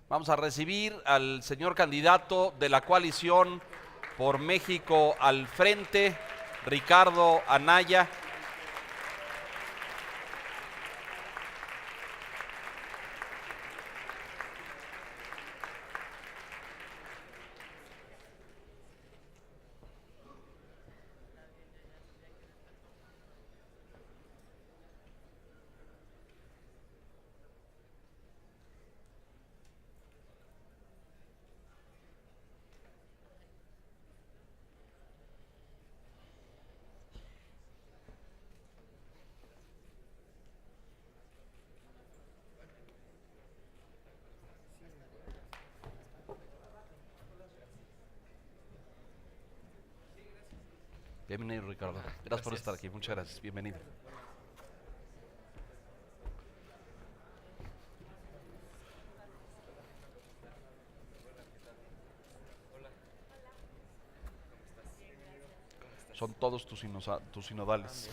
Vamos a recibir al señor candidato de la coalición por México al frente, Ricardo Anaya. Bienvenido, Ricardo. Gracias por estar aquí. Muchas gracias. Bienvenido. Son todos tus sinodales.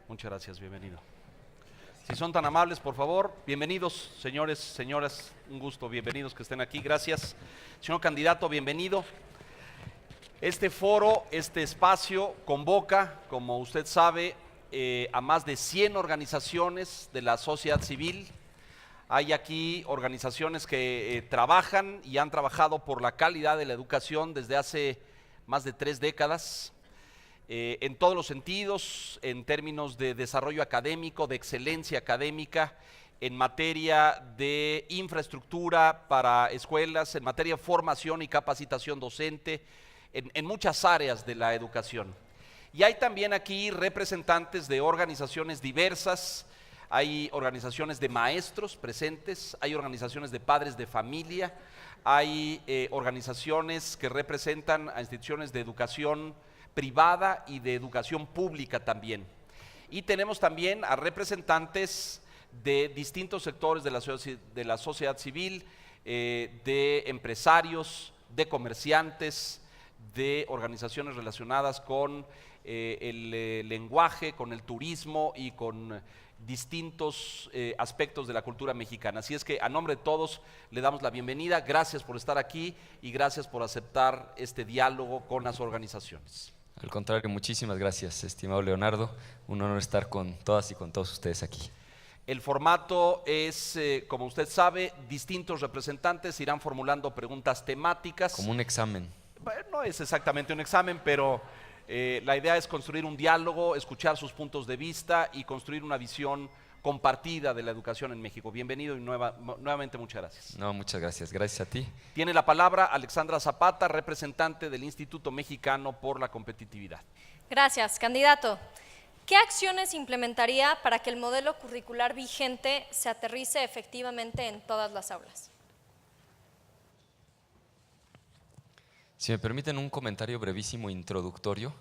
Muchas gracias, bienvenido. Si son tan amables, por favor, bienvenidos, señores, señoras, un gusto, bienvenidos que estén aquí, gracias. Señor candidato, bienvenido. Este foro, este espacio convoca, como usted sabe, a más de 100 organizaciones de la sociedad civil. Hay aquí organizaciones que trabajan y han trabajado por la calidad de la educación desde hace más de 3 décadas. En todos los sentidos, en términos de desarrollo académico, de excelencia académica, en materia de infraestructura para escuelas, en materia de formación y capacitación docente, en muchas áreas de la educación. Y hay también aquí representantes de organizaciones diversas, hay organizaciones de maestros presentes, hay organizaciones de padres de familia, hay organizaciones que representan a instituciones de educación privada y de educación pública también. Y tenemos también a representantes de distintos sectores de la sociedad civil, de empresarios, de comerciantes, de organizaciones relacionadas con el lenguaje, con el turismo y con distintos aspectos de la cultura mexicana. Así es que a nombre de todos le damos la bienvenida, gracias por estar aquí y gracias por aceptar este diálogo con las organizaciones. Al contrario, muchísimas gracias, estimado Leonardo. Un honor estar con todas y con todos ustedes aquí. El formato es, como usted sabe, distintos representantes irán formulando preguntas temáticas. Como un examen. Bueno, no es exactamente un examen, pero la idea es construir un diálogo, escuchar sus puntos de vista y construir una visión compartida de la educación en México. Bienvenido y nuevamente muchas gracias. No, muchas gracias. Gracias a ti. Tiene la palabra Alexandra Zapata, representante del Instituto Mexicano por la Competitividad. Gracias, candidato. ¿Qué acciones implementaría para que el modelo curricular vigente se aterrice efectivamente en todas las aulas? Si me permiten un comentario brevísimo introductorio.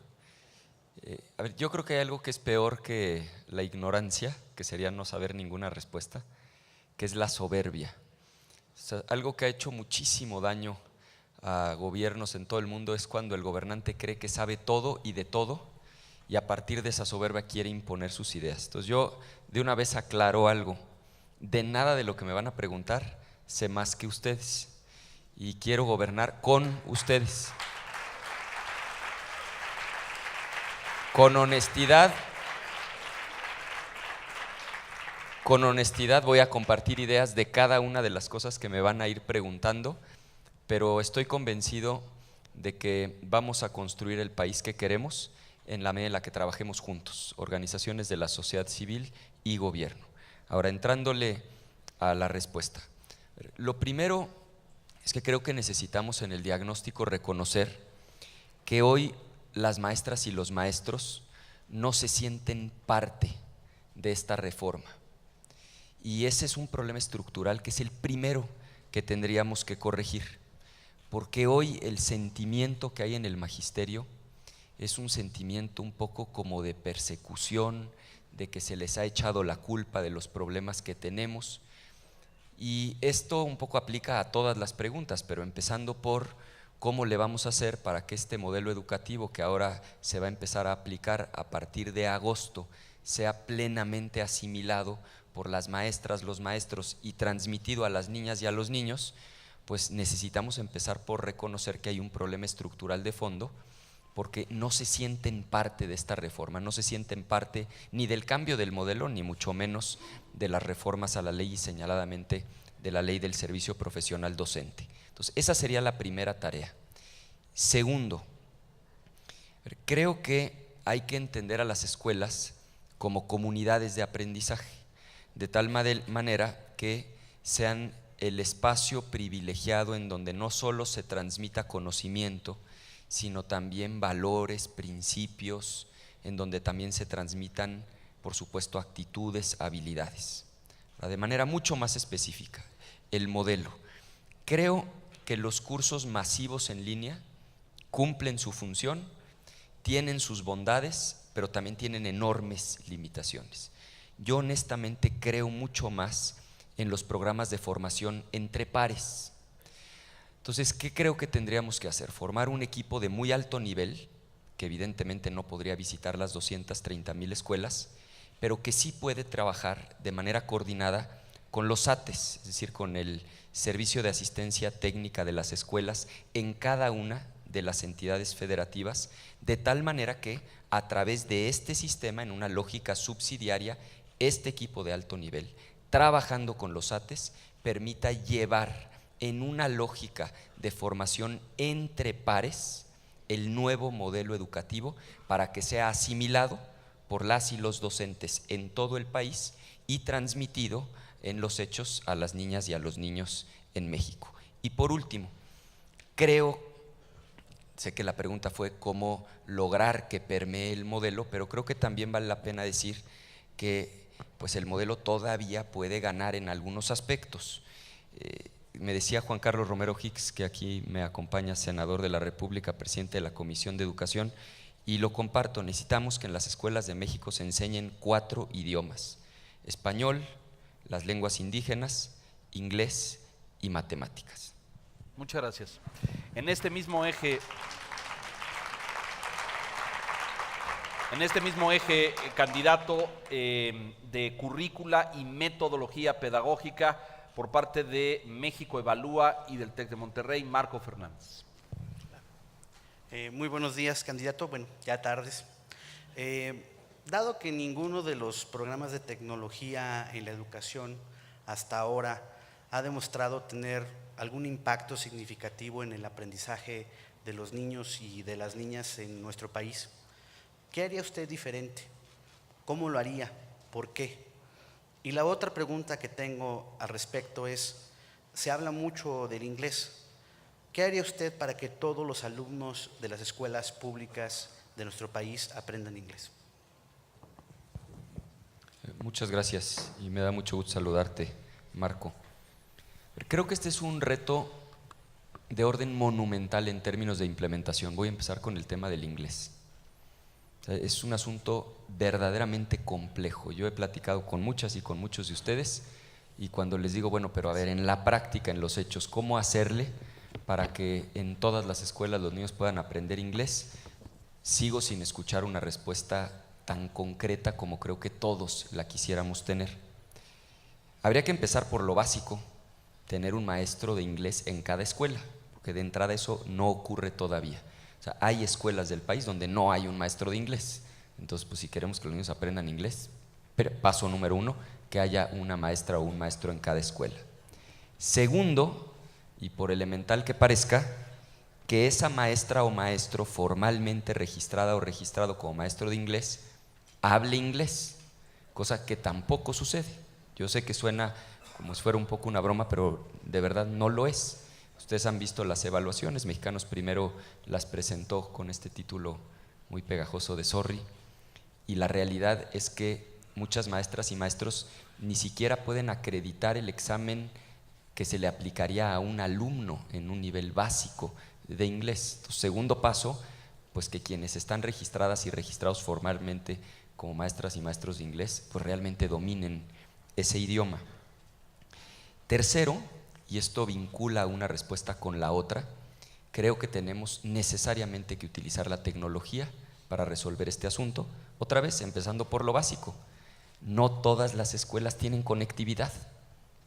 A ver, yo creo que hay algo que es peor que la ignorancia, que sería no saber ninguna respuesta, que es la soberbia. O sea, algo que ha hecho muchísimo daño a gobiernos en todo el mundo es cuando el gobernante cree que sabe todo y de todo y a partir de esa soberbia quiere imponer sus ideas. Entonces yo de una vez aclaro algo, de nada de lo que me van a preguntar sé más que ustedes y quiero gobernar con ustedes. Con honestidad voy a compartir ideas de cada una de las cosas que me van a ir preguntando, pero estoy convencido de que vamos a construir el país que queremos en la medida en la que trabajemos juntos, organizaciones de la sociedad civil y gobierno. Ahora, entrándole a la respuesta. Lo primero es que creo que necesitamos en el diagnóstico reconocer que hoy las maestras y los maestros no se sienten parte de esta reforma. Y ese es un problema estructural que es el primero que tendríamos que corregir, porque hoy el sentimiento que hay en el magisterio es un sentimiento un poco como de persecución, de que se les ha echado la culpa de los problemas que tenemos. Y esto un poco aplica a todas las preguntas, pero empezando por cómo le vamos a hacer para que este modelo educativo que ahora se va a empezar a aplicar a partir de agosto sea plenamente asimilado por las maestras, los maestros y transmitido a las niñas y a los niños. Pues necesitamos empezar por reconocer que hay un problema estructural de fondo, porque no se sienten parte de esta reforma, no se sienten parte ni del cambio del modelo, ni mucho menos de las reformas a la ley y señaladamente de la ley del servicio profesional docente. Entonces, esa sería la primera tarea. Segundo, creo que hay que entender a las escuelas como comunidades de aprendizaje, de tal manera que sean el espacio privilegiado en donde no solo se transmita conocimiento, sino también valores, principios, en donde también se transmitan, por supuesto, actitudes, habilidades. De manera mucho más específica, el modelo. Creo que los cursos masivos en línea cumplen su función, tienen sus bondades, pero también tienen enormes limitaciones. Yo honestamente creo mucho más en los programas de formación entre pares. Entonces, ¿qué creo que tendríamos que hacer? Formar un equipo de muy alto nivel, que evidentemente no podría visitar las 230,000 escuelas, pero que sí puede trabajar de manera coordinada con los SATES, es decir, con el Servicio de Asistencia Técnica de las escuelas en cada una de las entidades federativas, de tal manera que a través de este sistema, en una lógica subsidiaria, este equipo de alto nivel, trabajando con los SATES, permita llevar en una lógica de formación entre pares el nuevo modelo educativo para que sea asimilado por las y los docentes en todo el país y transmitido en los hechos a las niñas y a los niños en México. Y por último, sé que la pregunta fue cómo lograr que permee el modelo, pero creo que también vale la pena decir que pues el modelo todavía puede ganar en algunos aspectos. Me decía Juan Carlos Romero Hicks, que aquí me acompaña, senador de la República, presidente de la Comisión de Educación, y lo comparto: necesitamos que en las escuelas de México se enseñen 4 idiomas: español, las lenguas indígenas, inglés y matemáticas. Muchas gracias. En este mismo eje, candidato, de currícula y metodología pedagógica por parte de México Evalúa y del TEC de Monterrey, Marco Fernández. Muy buenos días, candidato. Bueno, ya tardes. Dado que ninguno de los programas de tecnología en la educación hasta ahora ha demostrado tener algún impacto significativo en el aprendizaje de los niños y de las niñas en nuestro país, ¿qué haría usted diferente? ¿Cómo lo haría? ¿Por qué? Y la otra pregunta que tengo al respecto es, se habla mucho del inglés. ¿Qué haría usted para que todos los alumnos de las escuelas públicas de nuestro país aprendan inglés? Muchas gracias y me da mucho gusto saludarte, Marco. Creo que este es un reto de orden monumental en términos de implementación. Voy a empezar con el tema del inglés. Es un asunto verdaderamente complejo. Yo he platicado con muchas y con muchos de ustedes, y cuando les digo, bueno, pero a ver, en la práctica, en los hechos, ¿cómo hacerle para que en todas las escuelas los niños puedan aprender inglés? Sigo sin escuchar una respuesta tan concreta como creo que todos la quisiéramos tener. Habría que empezar por lo básico: tener un maestro de inglés en cada escuela, porque de entrada eso no ocurre todavía. O sea, hay escuelas del país donde no hay un maestro de inglés. Entonces, pues si queremos que los niños aprendan inglés, paso número 1, que haya una maestra o un maestro en cada escuela. Segundo, y por elemental que parezca, que esa maestra o maestro formalmente registrada o registrado como maestro de inglés hable inglés, cosa que tampoco sucede. Yo sé que suena como si fuera un poco una broma, pero de verdad no lo es. Ustedes han visto las evaluaciones. Mexicanos Primero las presentó con este título muy pegajoso de Sorry, y la realidad es que muchas maestras y maestros ni siquiera pueden acreditar el examen que se le aplicaría a un alumno en un nivel básico de inglés. Entonces, segundo paso, pues que quienes están registradas y registrados formalmente como maestras y maestros de inglés, pues realmente dominen ese idioma. Tercero, y esto vincula una respuesta con la otra, creo que tenemos necesariamente que utilizar la tecnología para resolver este asunto. Otra vez, empezando por lo básico, no todas las escuelas tienen conectividad.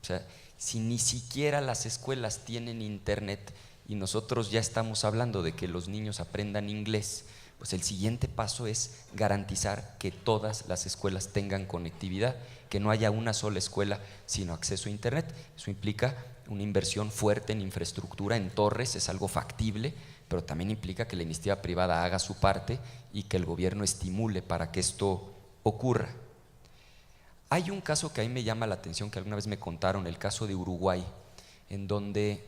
O sea, si ni siquiera las escuelas tienen internet y nosotros ya estamos hablando de que los niños aprendan inglés, pues el siguiente paso es garantizar que todas las escuelas tengan conectividad, que no haya una sola escuela sino acceso a internet. Eso implica una inversión fuerte en infraestructura, en torres, es algo factible, pero también implica que la iniciativa privada haga su parte y que el gobierno estimule para que esto ocurra. Hay un caso que a mí me llama la atención, que alguna vez me contaron, el caso de Uruguay, en donde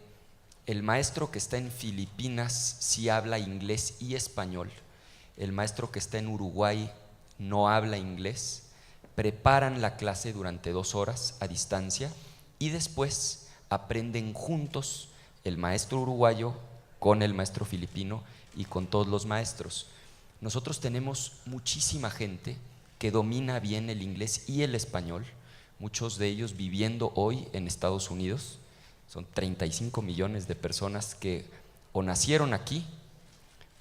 el maestro que está en Filipinas sí habla inglés y español, el maestro que está en Uruguay no habla inglés, preparan la clase durante 2 horas a distancia y después aprenden juntos el maestro uruguayo con el maestro filipino y con todos los maestros. Nosotros tenemos muchísima gente que domina bien el inglés y el español, muchos de ellos viviendo hoy en Estados Unidos. Son 35 millones de personas que o nacieron aquí,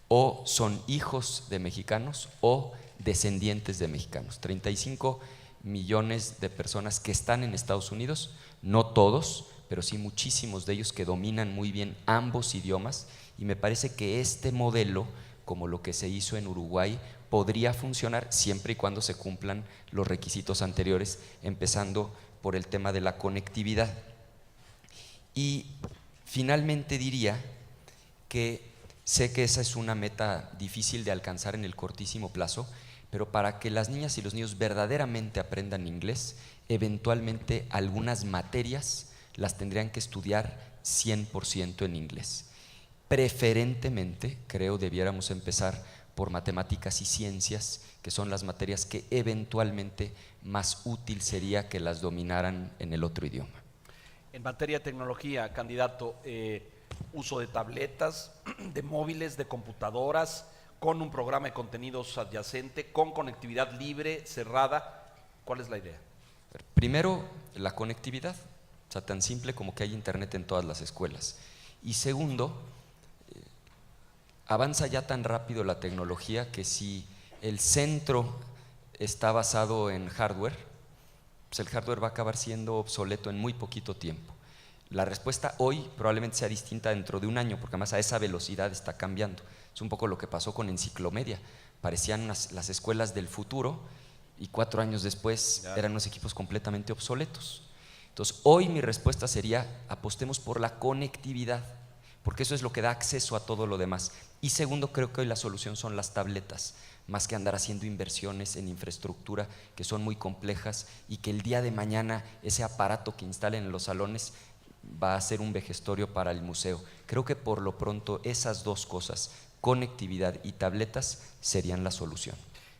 o son hijos de mexicanos o descendientes de mexicanos. 35 millones de personas que están en Estados Unidos, no todos, pero sí muchísimos de ellos que dominan muy bien ambos idiomas, y me parece que este modelo, como lo que se hizo en Uruguay, podría funcionar siempre y cuando se cumplan los requisitos anteriores, empezando por el tema de la conectividad. Y finalmente diría que sé que esa es una meta difícil de alcanzar en el cortísimo plazo, pero para que las niñas y los niños verdaderamente aprendan inglés, eventualmente algunas materias las tendrían que estudiar 100% en inglés. Preferentemente, creo, debiéramos empezar por matemáticas y ciencias, que son las materias que eventualmente más útil sería que las dominaran en el otro idioma. En materia de tecnología, candidato, uso de tabletas, de móviles, de computadoras, con un programa de contenidos adyacente, con conectividad libre, cerrada. ¿Cuál es la idea? Primero, la conectividad, o sea, tan simple como que hay internet en todas las escuelas. Y segundo, avanza ya tan rápido la tecnología que si el centro está basado en hardware, pues el hardware va a acabar siendo obsoleto en muy poquito tiempo. La respuesta hoy probablemente sea distinta dentro de un año, porque además a esa velocidad está cambiando. Es un poco lo que pasó con Enciclomedia. Parecían las escuelas del futuro y 4 años después eran unos equipos completamente obsoletos. Entonces, hoy mi respuesta sería: apostemos por la conectividad, porque eso es lo que da acceso a todo lo demás. Y segundo, creo que hoy la solución son las tabletas, más que andar haciendo inversiones en infraestructura que son muy complejas y que el día de mañana ese aparato que instalen en los salones va a ser un vejestorio para el museo. Creo que por lo pronto esas dos cosas, conectividad y tabletas, serían la solución.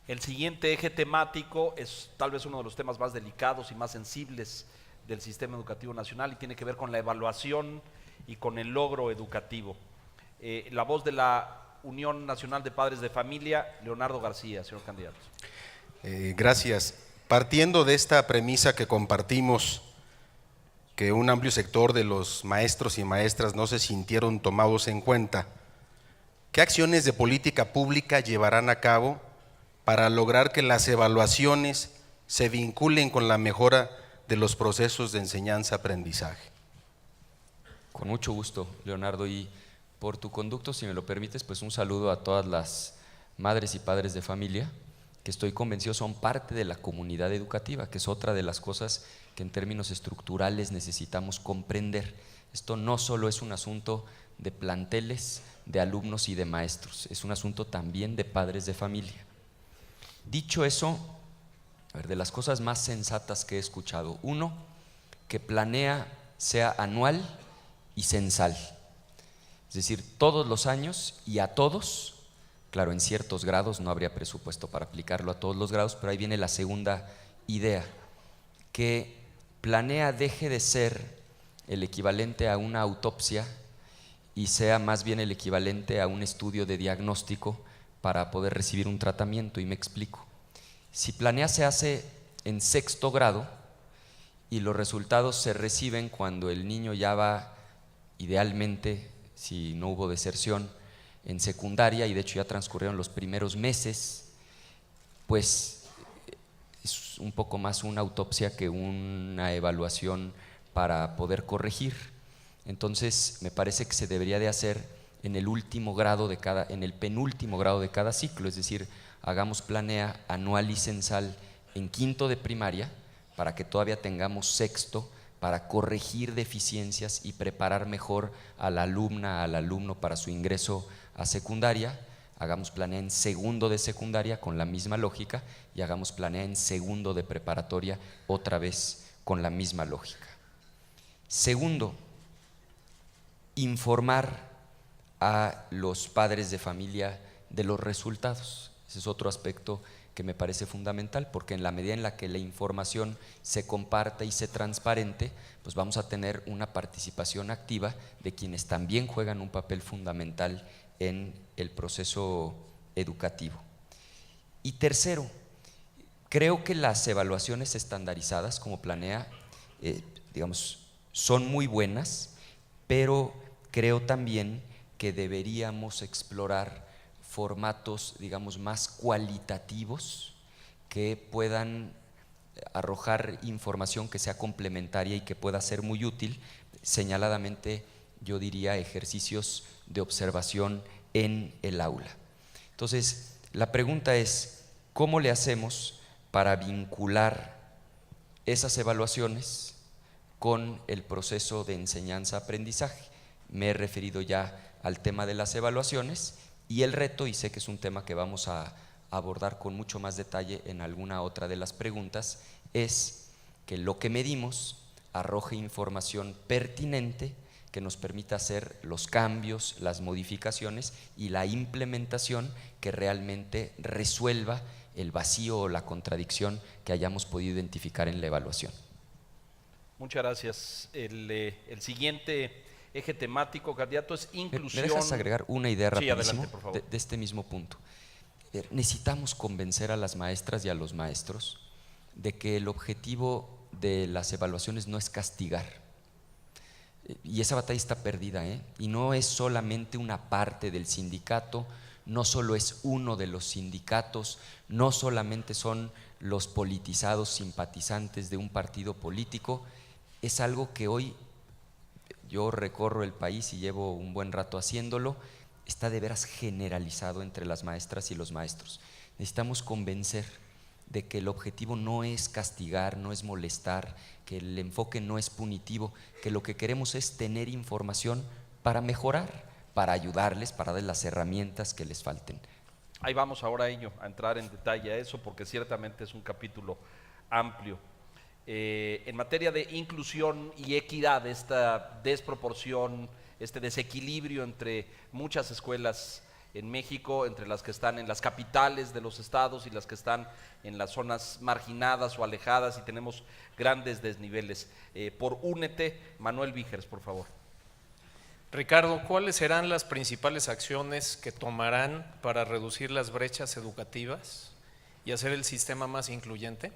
El siguiente eje temático es tal vez uno de los temas más delicados y más sensibles del sistema educativo nacional, y tiene que ver con la evaluación y con el logro educativo. La voz de la Unión Nacional de Padres de Familia, Leonardo García, señor candidato. Gracias. Partiendo de esta premisa que compartimos, que un amplio sector de los maestros y maestras no se sintieron tomados en cuenta, ¿qué acciones de política pública llevarán a cabo para lograr que las evaluaciones se vinculen con la mejora de los procesos de enseñanza-aprendizaje? Con mucho gusto, Leonardo, y por tu conducto, si me lo permites, pues un saludo a todas las madres y padres de familia, que estoy convencido son parte de la comunidad educativa, que es otra de las cosas que en términos estructurales necesitamos comprender. Esto no solo es un asunto de planteles, de alumnos y de maestros, es un asunto también de padres de familia. Dicho eso, a ver, de las cosas más sensatas que he escuchado, uno, que planea sea anual y censal, es decir, todos los años y a todos. Claro, en ciertos grados no habría presupuesto para aplicarlo a todos los grados, pero ahí viene la segunda idea, que planea deje de ser el equivalente a una autopsia y sea más bien el equivalente a un estudio de diagnóstico para poder recibir un tratamiento, y me explico. Si Planea se hace en 6º grado y los resultados se reciben cuando el niño ya va, idealmente, si no hubo deserción, en secundaria, y de hecho ya transcurrieron los primeros meses, pues es un poco más una autopsia que una evaluación para poder corregir. Entonces me parece que se debería de hacer en el último grado de cada, en el penúltimo grado de cada ciclo, es decir, hagamos Planea anual y censal en 5º de primaria para que todavía tengamos 6º para corregir deficiencias y preparar mejor a la alumna, al alumno para su ingreso a secundaria. Hagamos Planea en 2º de secundaria con la misma lógica y hagamos Planea en 2º de preparatoria otra vez con la misma lógica. Segundo, informar a los padres de familia de los resultados. Ese es otro aspecto que me parece fundamental, porque en la medida en la que la información se comparta y se transparente, pues vamos a tener una participación activa de quienes también juegan un papel fundamental en el proceso educativo. Y tercero, creo que las evaluaciones estandarizadas como Planea, digamos, son muy buenas, pero creo también que deberíamos explorar formatos, digamos, más cualitativos que puedan arrojar información que sea complementaria y que pueda ser muy útil. Señaladamente, yo diría ejercicios de observación en el aula. Entonces, la pregunta es, ¿cómo le hacemos para vincular esas evaluaciones con el proceso de enseñanza-aprendizaje? Me he referido ya al tema de las evaluaciones, y el reto, y sé que es un tema que vamos a abordar con mucho más detalle en alguna otra de las preguntas, es que lo que medimos arroje información pertinente que nos permita hacer los cambios, las modificaciones y la implementación que realmente resuelva el vacío o la contradicción que hayamos podido identificar en la evaluación. Muchas gracias. El siguiente eje temático, candidato, es inclusión. ¿Me dejas agregar una idea rapidísimo? Sí, adelante, por favor. De este mismo punto? Necesitamos convencer a las maestras y a los maestros de que el objetivo de las evaluaciones no es castigar. Y esa batalla está perdida, y no es solamente una parte del sindicato, no solo es uno de los sindicatos, no solamente son los politizados simpatizantes de un partido político, es algo que hoy yo recorro el país y llevo un buen rato haciéndolo, está de veras generalizado entre las maestras y los maestros. Necesitamos convencer de que el objetivo no es castigar, no es molestar, que el enfoque no es punitivo, que lo que queremos es tener información para mejorar, para ayudarles, para darles las herramientas que les falten. Ahí vamos ahora a entrar en detalle a eso, porque ciertamente es un capítulo amplio. En materia de inclusión y equidad, esta desproporción, este desequilibrio entre muchas escuelas en México, entre las que están en las capitales de los estados y las que están en las zonas marginadas o alejadas, y tenemos grandes desniveles. Por Únete, Manuel Vígeres, por favor. Ricardo, ¿cuáles serán las principales acciones que tomarán para reducir las brechas educativas y hacer el sistema más incluyente?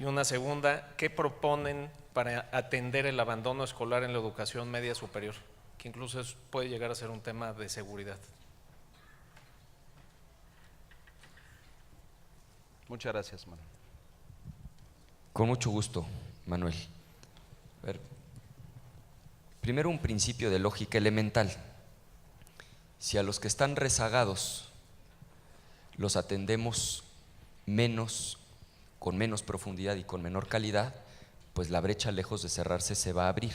Y una segunda, ¿qué proponen para atender el abandono escolar en la educación media superior? Que incluso puede llegar a ser un tema de seguridad. Muchas gracias, Manuel. Con mucho gusto, Manuel. A ver, primero, un principio de lógica elemental. Si a los que están rezagados los atendemos con menos profundidad y con menor calidad, pues la brecha, lejos de cerrarse, se va a abrir,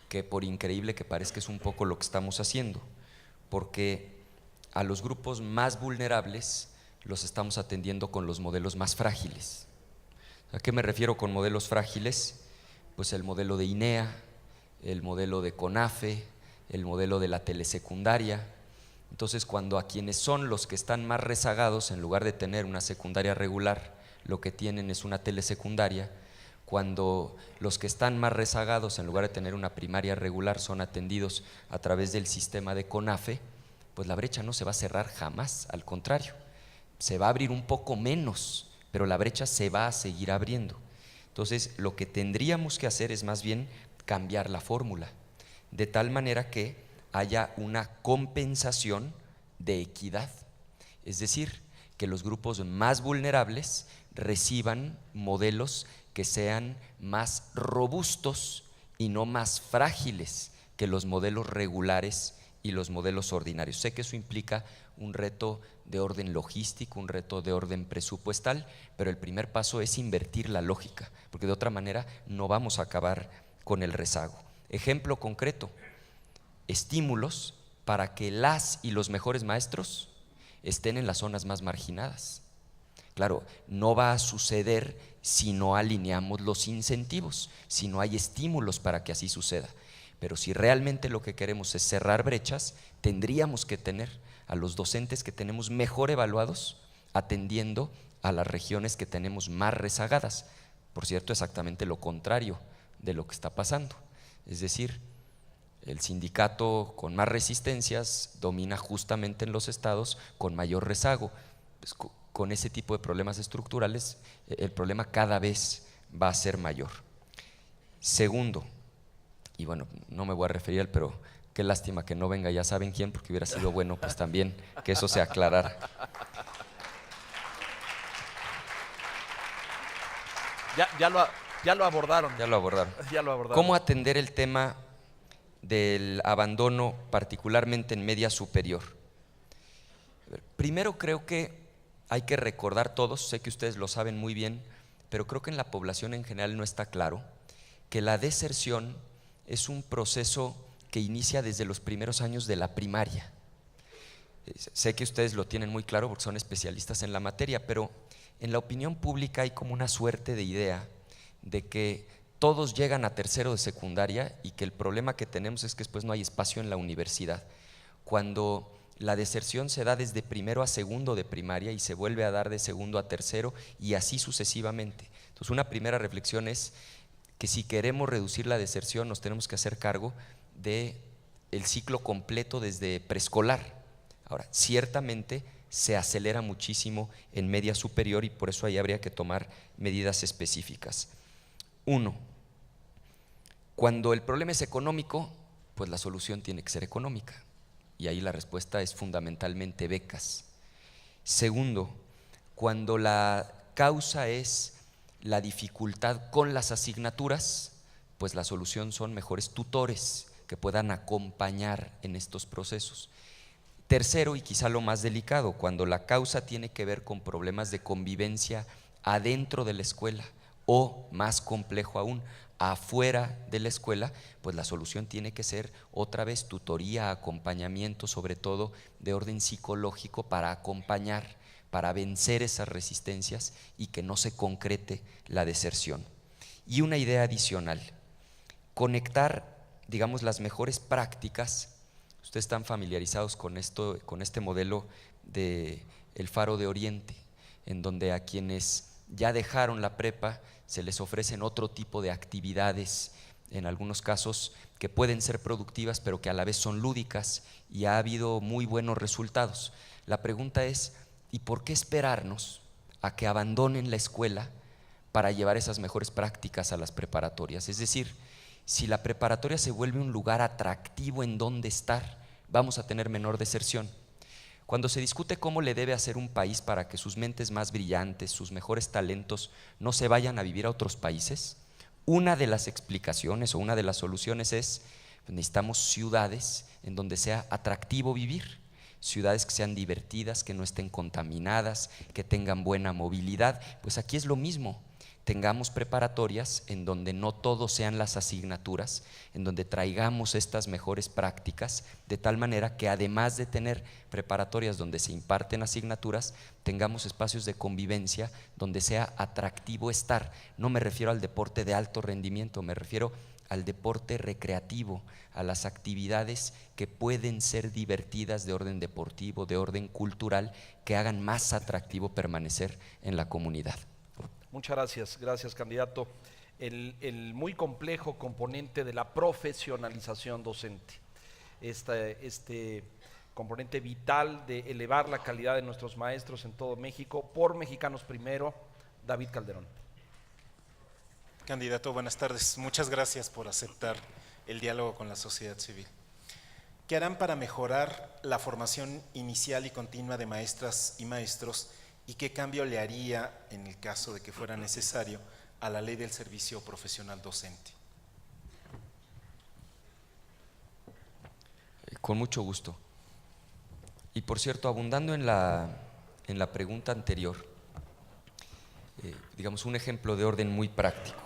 que por increíble que parezca es un poco lo que estamos haciendo, porque a los grupos más vulnerables los estamos atendiendo con los modelos más frágiles. ¿A qué me refiero con modelos frágiles? Pues el modelo de INEA, el modelo de CONAFE, el modelo de la telesecundaria. Entonces, cuando a quienes son los que están más rezagados, en lugar de tener una secundaria regular, lo que tienen es una telesecundaria, cuando los que están más rezagados, en lugar de tener una primaria regular, son atendidos a través del sistema de CONAFE, pues la brecha no se va a cerrar jamás, al contrario, se va a abrir un poco menos, pero la brecha se va a seguir abriendo. Entonces, lo que tendríamos que hacer es más bien cambiar la fórmula, de tal manera que haya una compensación de equidad, es decir, que los grupos más vulnerables reciban modelos que sean más robustos y no más frágiles que los modelos regulares y los modelos ordinarios. Sé que eso implica un reto de orden logístico, un reto de orden presupuestal, pero el primer paso es invertir la lógica, porque de otra manera no vamos a acabar con el rezago. Ejemplo concreto, estímulos para que las y los mejores maestros estén en las zonas más marginadas. Claro, no va a suceder si no alineamos los incentivos, si no hay estímulos para que así suceda. Pero si realmente lo que queremos es cerrar brechas, tendríamos que tener a los docentes que tenemos mejor evaluados atendiendo a las regiones que tenemos más rezagadas. Por cierto, exactamente lo contrario de lo que está pasando. Es decir, el sindicato con más resistencias domina justamente en los estados con mayor rezago. Pues, con ese tipo de problemas estructurales, el problema cada vez va a ser mayor. Segundo, y bueno, no me voy a referir a él, pero qué lástima que no venga, ya saben quién, porque hubiera sido bueno pues también que eso se aclarara. Ya lo abordaron. Ya lo abordaron. Ya lo abordaron. ¿Cómo atender el tema del abandono, particularmente en media superior? Primero, creo que hay que recordar todos, sé que ustedes lo saben muy bien, pero creo que en la población en general no está claro que la deserción es un proceso que inicia desde los primeros años de la primaria. Sé que ustedes lo tienen muy claro porque son especialistas en la materia, pero en la opinión pública hay como una suerte de idea de que todos llegan a tercero de secundaria y que el problema que tenemos es que después no hay espacio en la universidad. Cuando la deserción se da desde primero a segundo de primaria y se vuelve a dar de segundo a tercero y así sucesivamente. Entonces, una primera reflexión es que si queremos reducir la deserción nos tenemos que hacer cargo del ciclo completo desde preescolar. Ahora, ciertamente se acelera muchísimo en media superior y por eso ahí habría que tomar medidas específicas. Uno, cuando el problema es económico, pues la solución tiene que ser económica. Y ahí la respuesta es fundamentalmente becas. Segundo, cuando la causa es la dificultad con las asignaturas, pues la solución son mejores tutores que puedan acompañar en estos procesos. Tercero, y quizá lo más delicado, cuando la causa tiene que ver con problemas de convivencia adentro de la escuela o, más complejo aún, afuera de la escuela, pues la solución tiene que ser otra vez tutoría, acompañamiento, sobre todo de orden psicológico para acompañar, para vencer esas resistencias y que no se concrete la deserción. Y una idea adicional, conectar, digamos, las mejores prácticas. Ustedes están familiarizados con esto, con este modelo de el Faro de Oriente, en donde a quienes ya dejaron la prepa se les ofrecen otro tipo de actividades, en algunos casos que pueden ser productivas pero que a la vez son lúdicas, y ha habido muy buenos resultados. La pregunta es, ¿y por qué esperarnos a que abandonen la escuela para llevar esas mejores prácticas a las preparatorias? Es decir, si la preparatoria se vuelve un lugar atractivo en donde estar, vamos a tener menor deserción. Cuando se discute cómo le debe hacer un país para que sus mentes más brillantes, sus mejores talentos no se vayan a vivir a otros países, una de las explicaciones o una de las soluciones es, necesitamos ciudades en donde sea atractivo vivir, ciudades que sean divertidas, que no estén contaminadas, que tengan buena movilidad. Pues aquí es lo mismo. Tengamos preparatorias en donde no todo sean las asignaturas, en donde traigamos estas mejores prácticas, de tal manera que además de tener preparatorias donde se imparten asignaturas, tengamos espacios de convivencia donde sea atractivo estar. No me refiero al deporte de alto rendimiento, me refiero al deporte recreativo, a las actividades que pueden ser divertidas de orden deportivo, de orden cultural, que hagan más atractivo permanecer en la comunidad. Muchas gracias candidato. El muy complejo componente de la profesionalización docente, este componente vital de elevar la calidad de nuestros maestros en todo México. Por Mexicanos Primero, David Calderón. Candidato, buenas tardes. Muchas gracias por aceptar el diálogo con la sociedad civil. ¿Qué harán para mejorar la formación inicial y continua de maestras y maestros y qué cambio le haría, en el caso de que fuera necesario, a la ley del servicio profesional docente? Con mucho gusto. Y por cierto, abundando en la pregunta anterior, digamos un ejemplo de orden muy práctico.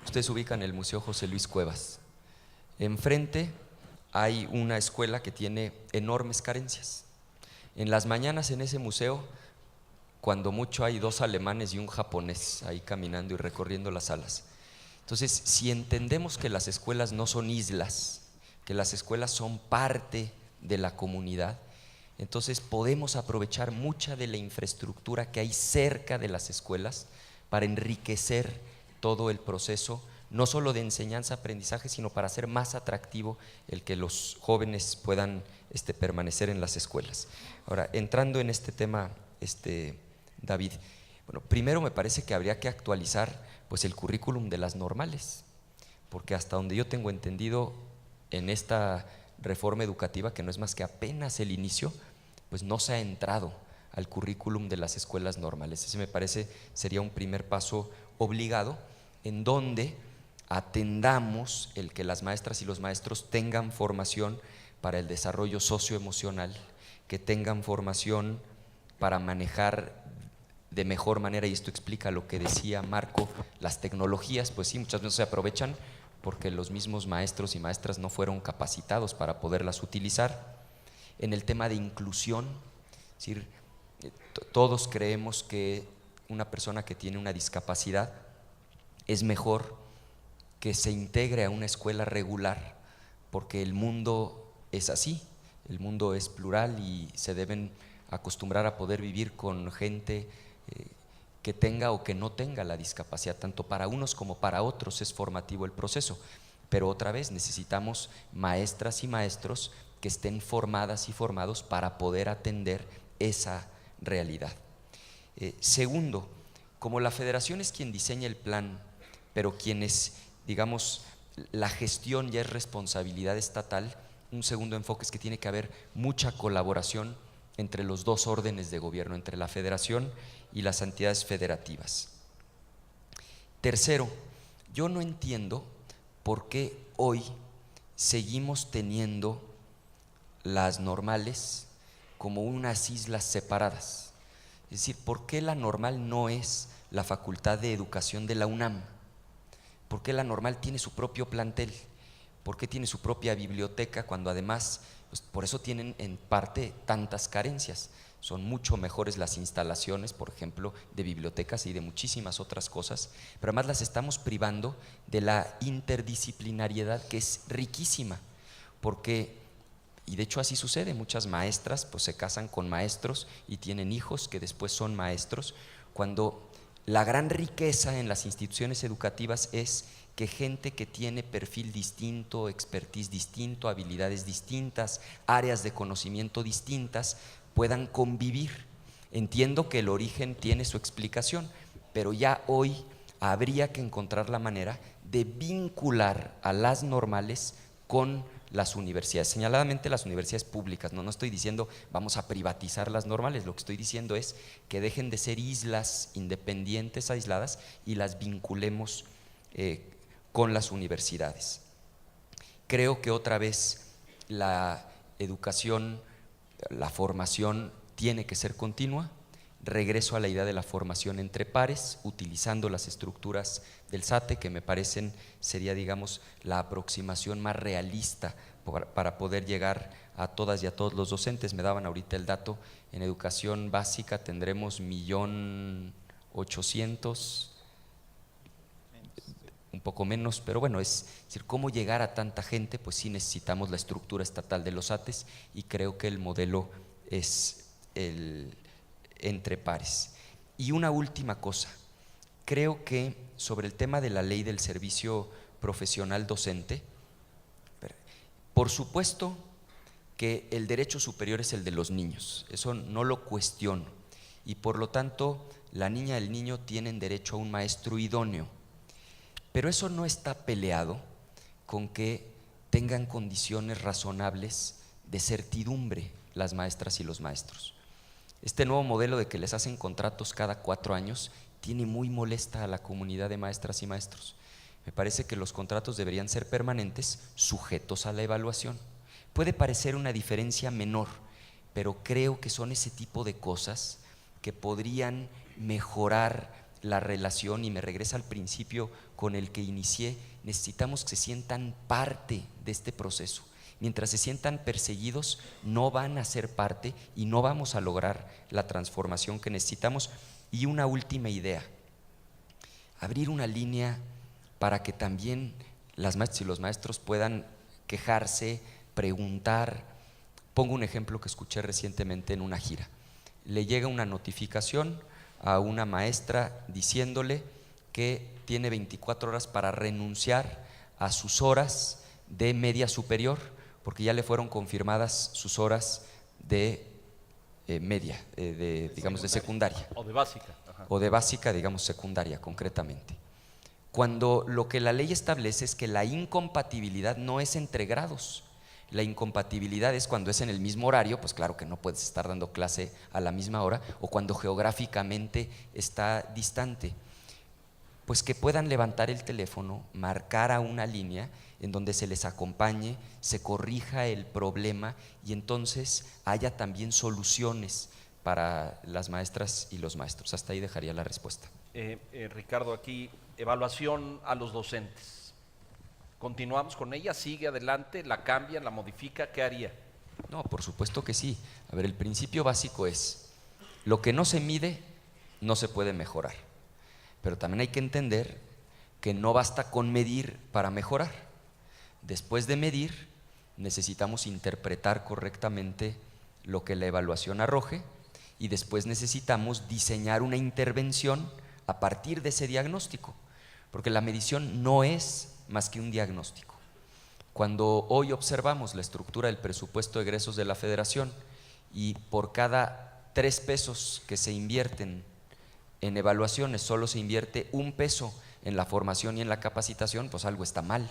Ustedes ubican el Museo José Luis Cuevas. Enfrente hay una escuela que tiene enormes carencias. En las mañanas en ese museo, cuando mucho hay 2 alemanes y un japonés ahí caminando y recorriendo las salas. Entonces, si entendemos que las escuelas no son islas, que las escuelas son parte de la comunidad, entonces podemos aprovechar mucha de la infraestructura que hay cerca de las escuelas para enriquecer todo el proceso, no solo de enseñanza-aprendizaje, sino para hacer más atractivo el que los jóvenes puedan permanecer en las escuelas. Ahora, entrando en este tema, David, bueno, primero me parece que habría que actualizar pues el currículum de las normales, porque hasta donde yo tengo entendido, en esta reforma educativa, que no es más que apenas el inicio, pues no se ha entrado al currículum de las escuelas normales. Ese me parece sería un primer paso obligado, en donde atendamos el que las maestras y los maestros tengan formación para el desarrollo socioemocional, que tengan formación para manejar de mejor manera, y esto explica lo que decía Marco, las tecnologías, pues sí, muchas veces se aprovechan porque los mismos maestros y maestras no fueron capacitados para poderlas utilizar. En el tema de inclusión, es decir, todos creemos que una persona que tiene una discapacidad es mejor que se integre a una escuela regular, porque el mundo es así, el mundo es plural y se deben acostumbrar a poder vivir con gente que tenga o que no tenga la discapacidad. Tanto para unos como para otros es formativo el proceso, pero otra vez necesitamos maestras y maestros que estén formadas y formados para poder atender esa realidad. Segundo, como la federación es quien diseña el plan, pero quienes, digamos, la gestión ya es responsabilidad estatal, un segundo enfoque es que tiene que haber mucha colaboración entre los 2 órdenes de gobierno, entre la federación y las entidades federativas. Tercero, yo no entiendo por qué hoy seguimos teniendo las normales como unas islas separadas. Es decir, ¿por qué la normal no es la Facultad de Educación de la UNAM? ¿Por qué la normal tiene su propio plantel? ¿Por qué tiene su propia biblioteca cuando además, pues, por eso tienen en parte tantas carencias? Son mucho mejores las instalaciones, por ejemplo, de bibliotecas y de muchísimas otras cosas, pero además las estamos privando de la interdisciplinariedad que es riquísima, porque, y de hecho así sucede, muchas maestras pues se casan con maestros y tienen hijos que después son maestros, cuando la gran riqueza en las instituciones educativas es que gente que tiene perfil distinto, expertise distinto, habilidades distintas, áreas de conocimiento distintas, puedan convivir. Entiendo que el origen tiene su explicación, pero ya hoy habría que encontrar la manera de vincular a las normales con las universidades, señaladamente las universidades públicas. No estoy diciendo vamos a privatizar las normales, lo que estoy diciendo es que dejen de ser islas independientes, aisladas, y las vinculemos con las universidades. Creo que otra vez la educación, la formación tiene que ser continua. Regreso a la idea de la formación entre pares, utilizando las estructuras del SATE, que me parecen sería, digamos, la aproximación más realista para poder llegar a todas y a todos los docentes. Me daban ahorita el dato, en educación básica tendremos 1.800.000, un poco menos, pero bueno, es decir, cómo llegar a tanta gente, pues sí necesitamos la estructura estatal de los SATES, y creo que el modelo es el entre pares. Y una última cosa, creo que sobre el tema de la ley del servicio profesional docente, por supuesto que el derecho superior es el de los niños, eso no lo cuestiono, y por lo tanto la niña y el niño tienen derecho a un maestro idóneo, pero eso no está peleado con que tengan condiciones razonables de certidumbre las maestras y los maestros. Este nuevo modelo de que les hacen contratos cada 4 años tiene muy molesta a la comunidad de maestras y maestros. Me parece que los contratos deberían ser permanentes, sujetos a la evaluación. Puede parecer una diferencia menor, pero creo que son ese tipo de cosas que podrían mejorar la relación, y me regresa al principio con el que inicié. Necesitamos que se sientan parte de este proceso. Mientras se sientan perseguidos, no van a ser parte y no vamos a lograr la transformación que necesitamos. Y una última idea, abrir una línea para que también las maestras y los maestros puedan quejarse, preguntar. Pongo un ejemplo que escuché recientemente en una gira. Le llega una notificación a una maestra diciéndole que tiene 24 horas para renunciar a sus horas de media superior, porque ya le fueron confirmadas sus horas de media, digamos de secundaria. O de básica. Ajá. O de básica, digamos secundaria concretamente. Cuando lo que la ley establece es que la incompatibilidad no es entre grados. La incompatibilidad es cuando es en el mismo horario, pues claro que no puedes estar dando clase a la misma hora, o cuando geográficamente está distante. Pues que puedan levantar el teléfono, marcar a una línea en donde se les acompañe, se corrija el problema y entonces haya también soluciones para las maestras y los maestros. Hasta ahí dejaría la respuesta. Ricardo, aquí, evaluación a los docentes. ¿Continuamos con ella? ¿Sigue adelante? ¿La cambian? ¿La modifica? ¿Qué haría? No, por supuesto que sí. A ver, el principio básico es, lo que no se mide no se puede mejorar. Pero también hay que entender que no basta con medir para mejorar. Después de medir, necesitamos interpretar correctamente lo que la evaluación arroje, y después necesitamos diseñar una intervención a partir de ese diagnóstico, porque la medición no es más que un diagnóstico. Cuando hoy observamos la estructura del presupuesto de egresos de la Federación, y por cada 3 pesos que se invierten en evaluaciones solo se invierte 1 peso en la formación y en la capacitación, pues algo está mal.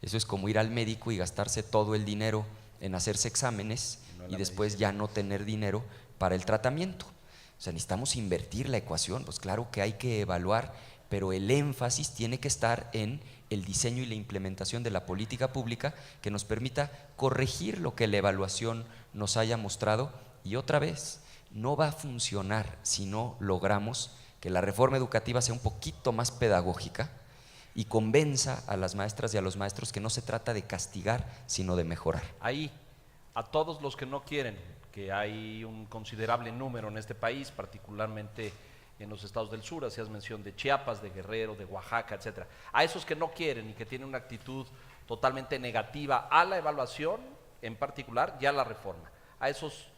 Eso es como ir al médico y gastarse todo el dinero en hacerse exámenes y después ya no tener dinero para el tratamiento. O sea, necesitamos invertir la ecuación. Pues claro que hay que evaluar, pero el énfasis tiene que estar en el diseño y la implementación de la política pública que nos permita corregir lo que la evaluación nos haya mostrado. Y otra vez, no va a funcionar si no logramos que la reforma educativa sea un poquito más pedagógica y convenza a las maestras y a los maestros que no se trata de castigar, sino de mejorar. Ahí, a todos los que no quieren, que hay un considerable número en este país, particularmente en los estados del sur, hacías mención de Chiapas, de Guerrero, de Oaxaca, etcétera. A esos que no quieren y que tienen una actitud totalmente negativa a la evaluación, en particular, y a la reforma. A esos,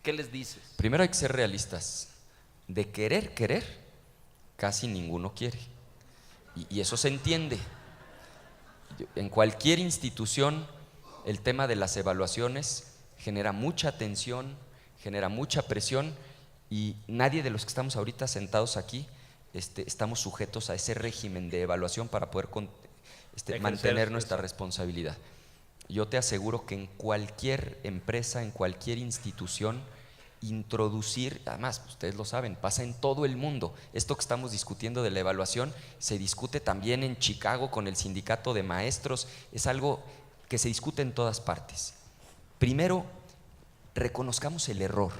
¿qué les dices? Primero hay que ser realistas. De querer, casi ninguno quiere. Y eso se entiende. En cualquier institución, el tema de las evaluaciones genera mucha tensión, genera mucha presión, y nadie de los que estamos ahorita sentados aquí estamos sujetos a ese régimen de evaluación para poder mantener nuestra responsabilidad. Yo te aseguro que en cualquier empresa, en cualquier institución, introducir, además ustedes lo saben, pasa en todo el mundo. Esto que estamos discutiendo de la evaluación se discute también en Chicago con el sindicato de maestros, es algo que se discute en todas partes. Primero, reconozcamos el error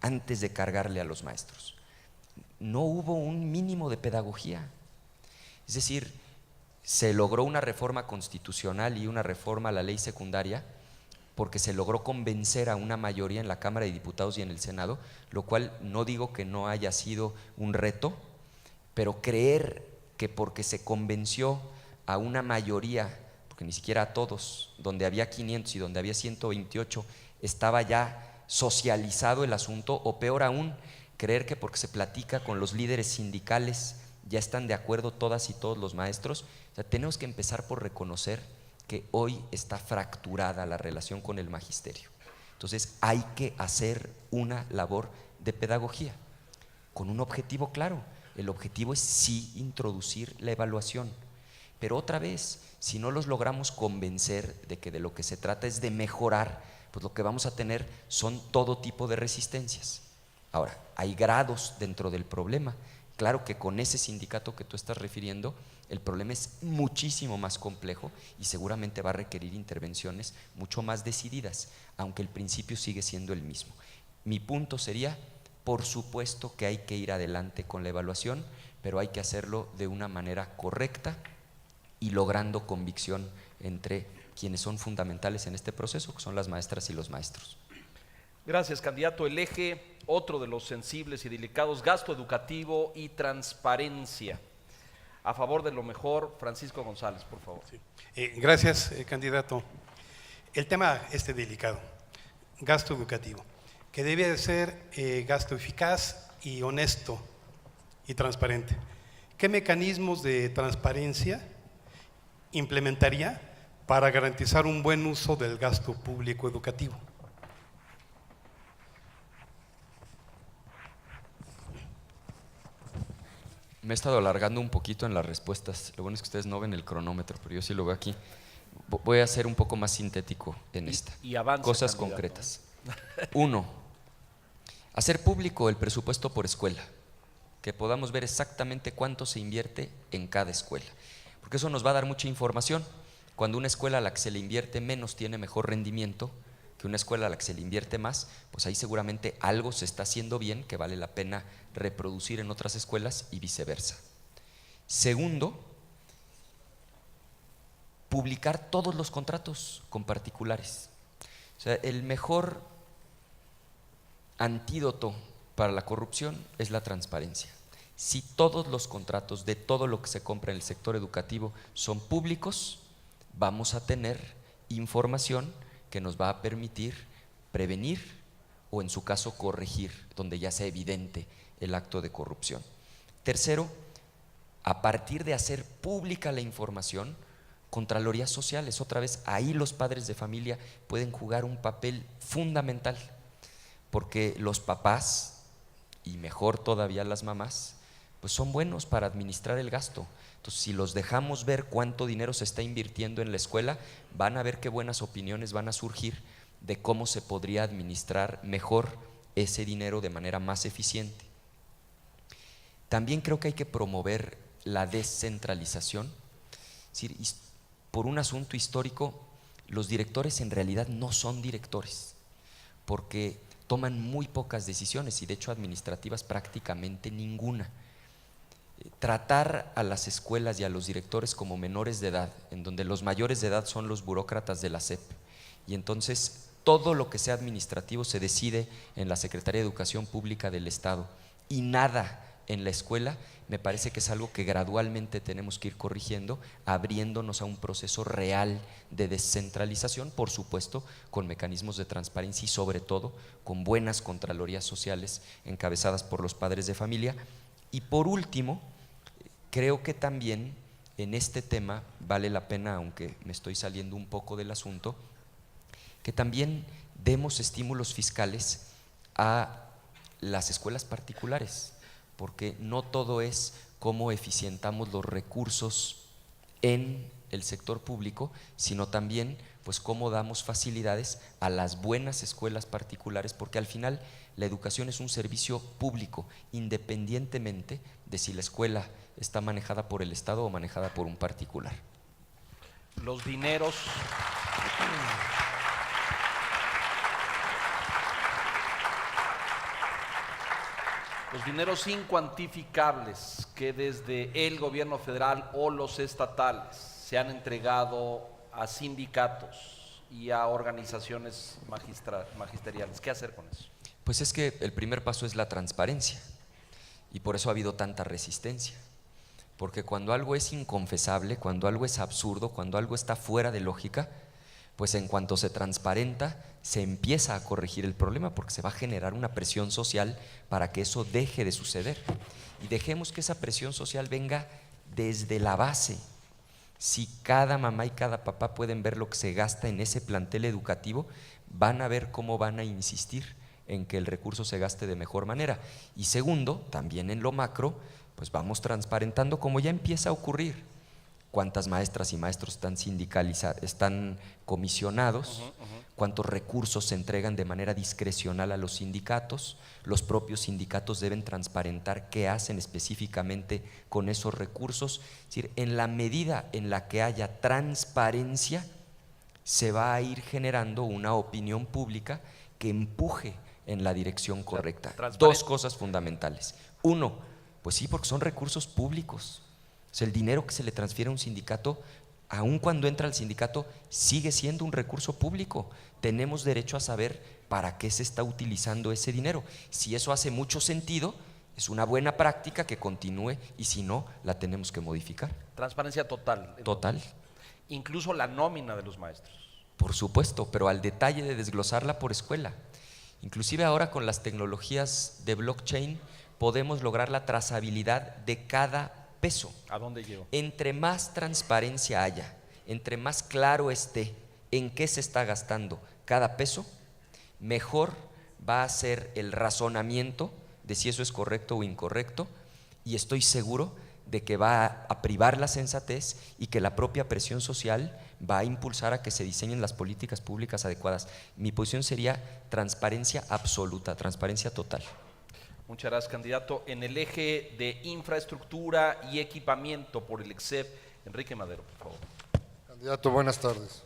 antes de cargarle a los maestros. No hubo un mínimo de pedagogía. Es decir, se logró una reforma constitucional y una reforma a la ley secundaria porque se logró convencer a una mayoría en la Cámara de Diputados y en el Senado, lo cual no digo que no haya sido un reto, pero creer que porque se convenció a una mayoría, porque ni siquiera a todos, donde había 500 y donde había 128, estaba ya socializado el asunto, o peor aún, creer que porque se platica con los líderes sindicales ya están de acuerdo todas y todos los maestros. O sea, tenemos que empezar por reconocer que hoy está fracturada la relación con el magisterio. Entonces hay que hacer una labor de pedagogía con un objetivo claro. El objetivo es sí introducir la evaluación, pero otra vez, si no los logramos convencer de que de lo que se trata es de mejorar, pues lo que vamos a tener son todo tipo de resistencias. Ahora, hay grados dentro del problema. Claro que con ese sindicato que tú estás refiriendo, el problema es muchísimo más complejo y seguramente va a requerir intervenciones mucho más decididas, aunque el principio sigue siendo el mismo. Mi punto sería, por supuesto que hay que ir adelante con la evaluación, pero hay que hacerlo de una manera correcta y logrando convicción entre quienes son fundamentales en este proceso, que son las maestras y los maestros. Gracias, candidato. El eje, otro de los sensibles y delicados, gasto educativo y transparencia. A favor de lo mejor, Francisco González, por favor. Sí. Gracias, candidato. El tema delicado, gasto educativo, que debe de ser gasto eficaz y honesto y transparente. ¿Qué mecanismos de transparencia implementaría para garantizar un buen uso del gasto público educativo? Me he estado alargando un poquito en las respuestas. Lo bueno es que ustedes no ven el cronómetro, pero yo sí lo veo aquí. Voy a ser un poco más sintético en esta. Y avanza, cosas candidato. concretas. 1. Hacer público el presupuesto por escuela, que podamos ver exactamente cuánto se invierte en cada escuela, porque eso nos va a dar mucha información. Cuando una escuela a la que se le invierte menos tiene mejor rendimiento que una escuela a la que se le invierte más, pues ahí seguramente algo se está haciendo bien que vale la pena reproducir en otras escuelas y viceversa. 2, publicar todos los contratos con particulares. O sea, el mejor antídoto para la corrupción es la transparencia. Si todos los contratos de todo lo que se compra en el sector educativo son públicos, vamos a tener información que nos va a permitir prevenir o en su caso corregir donde ya sea evidente el acto de corrupción. 3, a partir de hacer pública la información, contralorías sociales, otra vez ahí los padres de familia pueden jugar un papel fundamental, porque los papás, y mejor todavía las mamás, pues son buenos para administrar el gasto. Entonces, si los dejamos ver cuánto dinero se está invirtiendo en la escuela, van a ver qué buenas opiniones van a surgir de cómo se podría administrar mejor ese dinero de manera más eficiente. También creo que hay que promover la descentralización. Es decir, por un asunto histórico, los directores en realidad no son directores, porque toman muy pocas decisiones y de hecho administrativas prácticamente ninguna. Tratar a las escuelas y a los directores como menores de edad, en donde los mayores de edad son los burócratas de la SEP, y entonces todo lo que sea administrativo se decide en la Secretaría de Educación Pública del Estado y nada en la escuela, me parece que es algo que gradualmente tenemos que ir corrigiendo, abriéndonos a un proceso real de descentralización, por supuesto, con mecanismos de transparencia y sobre todo con buenas contralorías sociales encabezadas por los padres de familia. Y por último, creo que también en este tema vale la pena, aunque me estoy saliendo un poco del asunto, que también demos estímulos fiscales a las escuelas particulares, porque no todo es cómo eficientamos los recursos en el sector público, sino también pues cómo damos facilidades a las buenas escuelas particulares, porque al final la educación es un servicio público, independientemente de si la escuela está manejada por el Estado o manejada por un particular. Los dineros. Los dineros incuantificables que desde el gobierno federal o los estatales se han entregado a sindicatos y a organizaciones magisteriales. ¿Qué hacer con eso? Pues es que el primer paso es la transparencia y por eso ha habido tanta resistencia, porque cuando algo es inconfesable, cuando algo es absurdo, cuando algo está fuera de lógica, pues en cuanto se transparenta se empieza a corregir el problema, porque se va a generar una presión social para que eso deje de suceder y dejemos que esa presión social venga desde la base, Si cada mamá y cada papá pueden ver lo que se gasta en ese plantel educativo, van a ver cómo van a insistir en que el recurso se gaste de mejor manera. Y segundo, también en lo macro, pues vamos transparentando, como ya empieza a ocurrir, cuántas maestras y maestros están sindicalizados, están comisionados, cuántos recursos se entregan de manera discrecional a los sindicatos. Los propios sindicatos deben transparentar qué hacen específicamente con esos recursos. Es decir, en la medida en la que haya transparencia, se va a ir generando una opinión pública que empuje en la dirección correcta. Dos cosas fundamentales. Uno, pues sí, porque son recursos públicos. O sea, el dinero que se le transfiere a un sindicato, aun cuando entra al sindicato, sigue siendo un recurso público. Tenemos derecho a saber para qué se está utilizando ese dinero. Si eso hace mucho sentido, es una buena práctica que continúe, y si no, la tenemos que modificar. Transparencia total. Total. Incluso la nómina de los maestros. Por supuesto, pero al detalle de desglosarla por escuela. Inclusive ahora con las tecnologías de blockchain podemos lograr la trazabilidad de cada peso. ¿A dónde llego? Entre más transparencia haya, entre más claro esté en qué se está gastando cada peso, mejor va a ser el razonamiento de si eso es correcto o incorrecto, y estoy seguro de que va a privar la sensatez y que la propia presión social va a impulsar a que se diseñen las políticas públicas adecuadas. Mi posición sería transparencia absoluta, transparencia total. Muchas gracias, candidato. En el eje de infraestructura y equipamiento por el EXEP, Enrique Madero, por favor. Candidato, buenas tardes.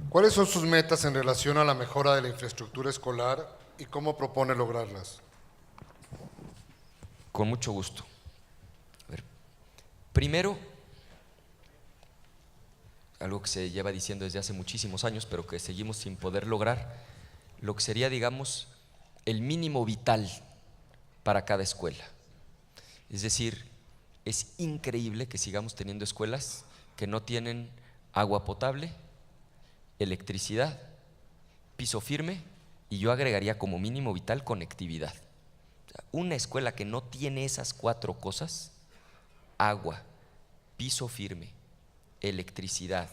¿Cuáles son sus metas en relación a la mejora de la infraestructura escolar y cómo propone lograrlas? Con mucho gusto. A ver, primero, algo que se lleva diciendo desde hace muchísimos años, pero que seguimos sin poder lograr, lo que sería, digamos, el mínimo vital para cada escuela. Es decir, es increíble que sigamos teniendo escuelas que no tienen agua potable, electricidad, piso firme, y yo agregaría como mínimo vital conectividad. Una escuela que no tiene esas 4 cosas, agua, piso firme, electricidad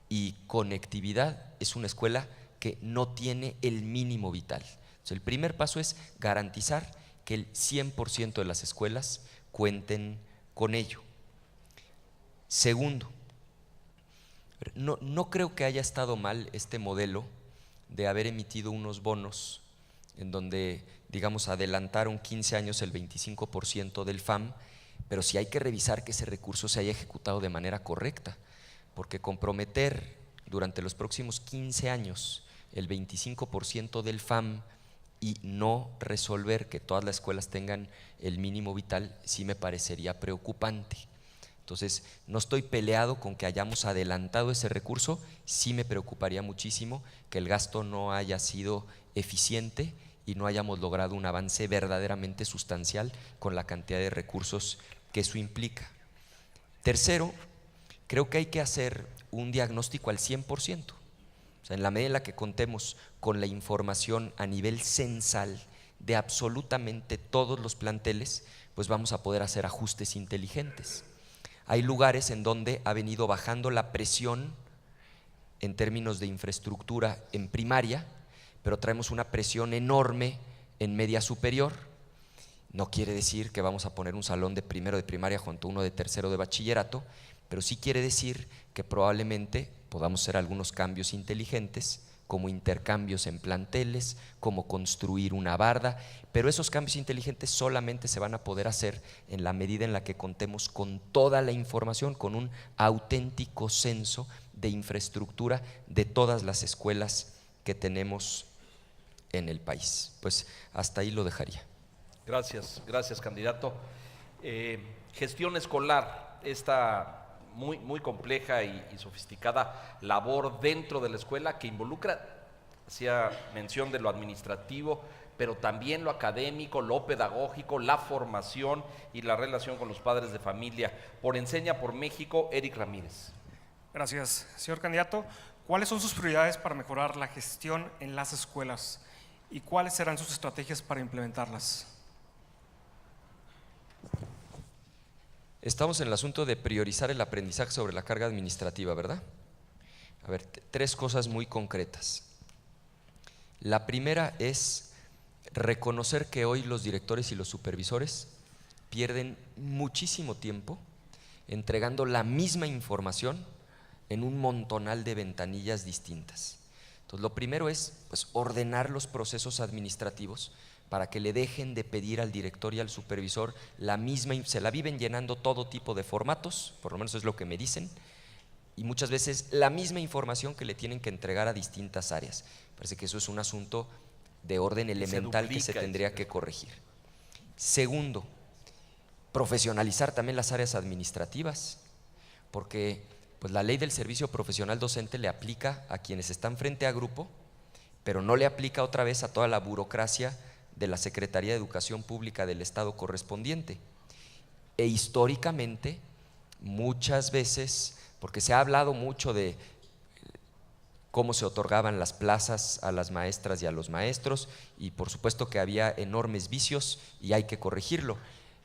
y conectividad, es una escuela que no tiene el mínimo vital. Entonces, el primer paso es garantizar que el 100% de las escuelas cuenten con ello. Segundo, no creo que haya estado mal este modelo de haber emitido unos bonos en donde, digamos, adelantaron 15 años el 25% del FAM, pero sí hay que revisar que ese recurso se haya ejecutado de manera correcta, porque comprometer durante los próximos 15 años el 25% del FAM y no resolver que todas las escuelas tengan el mínimo vital, sí me parecería preocupante. Entonces, no estoy peleado con que hayamos adelantado ese recurso, sí me preocuparía muchísimo que el gasto no haya sido eficiente y no hayamos logrado un avance verdaderamente sustancial con la cantidad de recursos que eso implica. Tercero, creo que hay que hacer un diagnóstico al 100%. O sea, en la medida en la que contemos con la información a nivel censal de absolutamente todos los planteles, pues vamos a poder hacer ajustes inteligentes. Hay lugares en donde ha venido bajando la presión en términos de infraestructura en primaria, pero traemos una presión enorme en media superior. No quiere decir que vamos a poner un salón de primero de primaria junto a uno de tercero de bachillerato, pero sí quiere decir que probablemente podamos hacer algunos cambios inteligentes, como intercambios en planteles, como construir una barda, pero esos cambios inteligentes solamente se van a poder hacer en la medida en la que contemos con toda la información, con un auténtico censo de infraestructura de todas las escuelas que tenemos en el país. Pues hasta ahí lo dejaría. Gracias, gracias, candidato. Gestión escolar, esta muy compleja y sofisticada labor dentro de la escuela que involucra, hacía mención de lo administrativo, pero también lo académico, lo pedagógico, la formación y la relación con los padres de familia. Por Enseña por México, Eric Ramírez. Gracias. Señor candidato, ¿cuáles son sus prioridades para mejorar la gestión en las escuelas y cuáles serán sus estrategias para implementarlas? Estamos en el asunto de priorizar el aprendizaje sobre la carga administrativa, ¿verdad? A ver, tres cosas muy concretas. La primera es reconocer que hoy los directores y los supervisores pierden muchísimo tiempo entregando la misma información en un montonal de ventanillas distintas. Entonces, lo primero es pues, ordenar los procesos administrativos para que le dejen de pedir al director y al supervisor la misma, se la viven llenando todo tipo de formatos, por lo menos es lo que me dicen, y muchas veces la misma información que le tienen que entregar a distintas áreas. Parece que eso es un asunto de orden elemental que se tendría que corregir. Segundo, profesionalizar también las áreas administrativas, porque pues, la ley del servicio profesional docente le aplica a quienes están frente a grupo, pero no le aplica otra vez a toda la burocracia de la Secretaría de Educación Pública del Estado correspondiente. E históricamente, muchas veces, porque se ha hablado mucho de cómo se otorgaban las plazas a las maestras y a los maestros, y por supuesto que había enormes vicios y hay que corregirlo,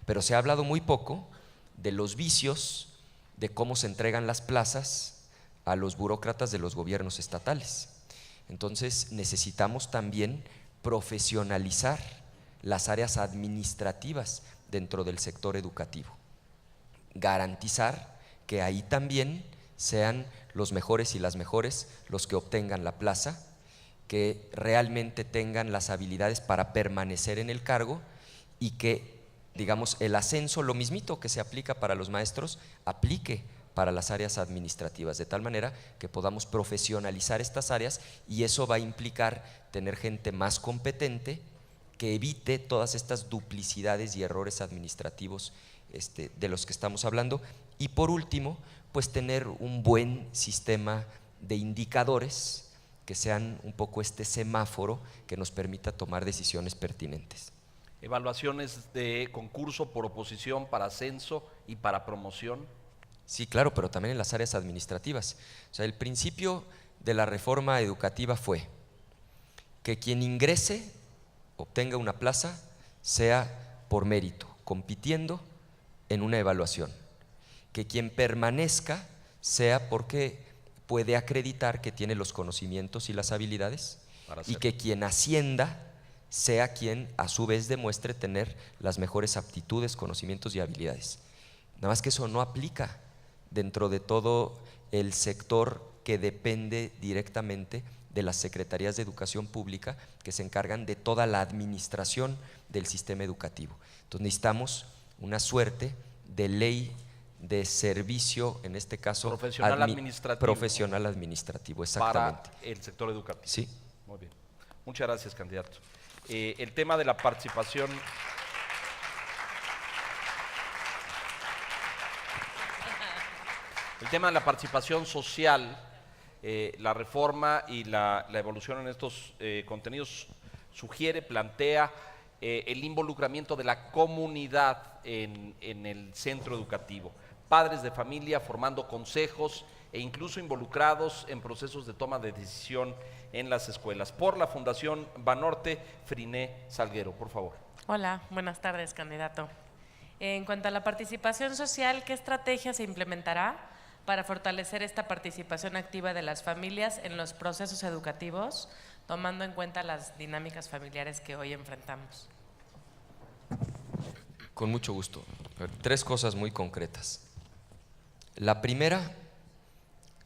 pero se ha hablado muy poco de los vicios de cómo se entregan las plazas a los burócratas de los gobiernos estatales. Entonces necesitamos también profesionalizar las áreas administrativas dentro del sector educativo, garantizar que ahí también sean los mejores y las mejores los que obtengan la plaza, que realmente tengan las habilidades para permanecer en el cargo y que, digamos, el ascenso, lo mismito que se aplica para los maestros, aplique para las áreas administrativas, de tal manera que podamos profesionalizar estas áreas, y eso va a implicar tener gente más competente que evite todas estas duplicidades y errores administrativos de los que estamos hablando. Y por último, pues tener un buen sistema de indicadores que sean un poco este semáforo que nos permita tomar decisiones pertinentes. Evaluaciones de concurso por oposición para ascenso y para promoción. Sí, claro, pero también en las áreas administrativas. O sea, el principio de la reforma educativa fue que quien ingrese, obtenga una plaza, sea por mérito, compitiendo en una evaluación. Que quien permanezca sea porque puede acreditar que tiene los conocimientos y las habilidades, y que quien ascienda sea quien a su vez demuestre tener las mejores aptitudes, conocimientos y habilidades. Nada más que eso no aplica dentro de todo el sector que depende directamente de las secretarías de educación pública, que se encargan de toda la administración del sistema educativo. Entonces necesitamos una suerte de ley de servicio, en este caso profesional administrativo. Profesional administrativo, exactamente. Para el sector educativo. Sí. Muy bien. Muchas gracias, candidato. El tema de la participación. El tema de la participación social, la reforma y la evolución en estos contenidos sugiere, plantea el involucramiento de la comunidad en el centro educativo. Padres de familia formando consejos e incluso involucrados en procesos de toma de decisión en las escuelas. Por la Fundación Banorte, Friné Salguero, por favor. Hola, buenas tardes, candidato. En cuanto a la participación social, ¿qué estrategia se implementará para fortalecer esta participación activa de las familias en los procesos educativos, tomando en cuenta las dinámicas familiares que hoy enfrentamos? Con mucho gusto. Tres cosas muy concretas. La primera,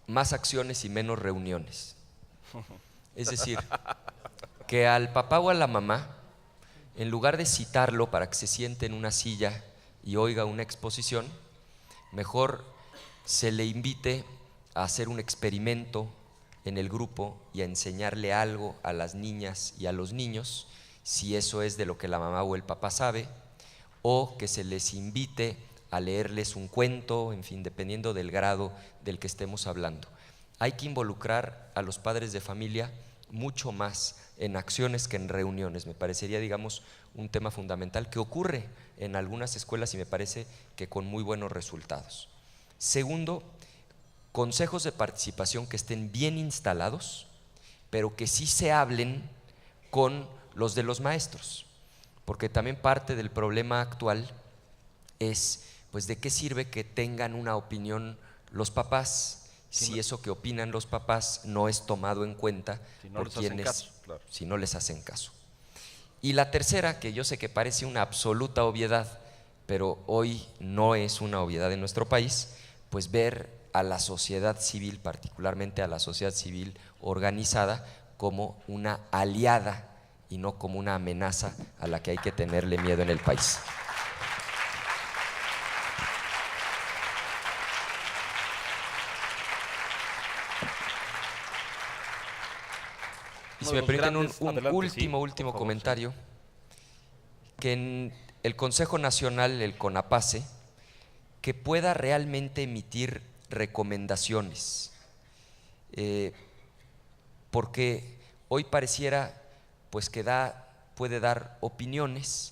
más acciones y menos reuniones. Es decir, que al papá o a la mamá, en lugar de citarlo para que se siente en una silla y oiga una exposición, mejor se le invite a hacer un experimento en el grupo y a enseñarle algo a las niñas y a los niños, si eso es de lo que la mamá o el papá sabe, o que se les invite a leerles un cuento, en fin, dependiendo del grado del que estemos hablando. Hay que involucrar a los padres de familia mucho más en acciones que en reuniones. Me parecería, digamos, un tema fundamental que ocurre en algunas escuelas y me parece que con muy buenos resultados. Segundo, consejos de participación que estén bien instalados, pero que sí se hablen con los de los maestros, porque también parte del problema actual es pues ¿de qué sirve que tengan una opinión los papás si eso que opinan los papás no es tomado en cuenta por quienes, si no les hacen caso? Y la tercera, que yo sé que parece una absoluta obviedad, pero hoy no es una obviedad en nuestro país, pues ver a la sociedad civil, particularmente a la sociedad civil organizada, como una aliada y no como una amenaza a la que hay que tenerle miedo en el país. Y si me permiten un último comentario, que en el Consejo Nacional, el CONAPACE, que pueda realmente emitir recomendaciones, porque hoy pareciera pues que puede dar opiniones,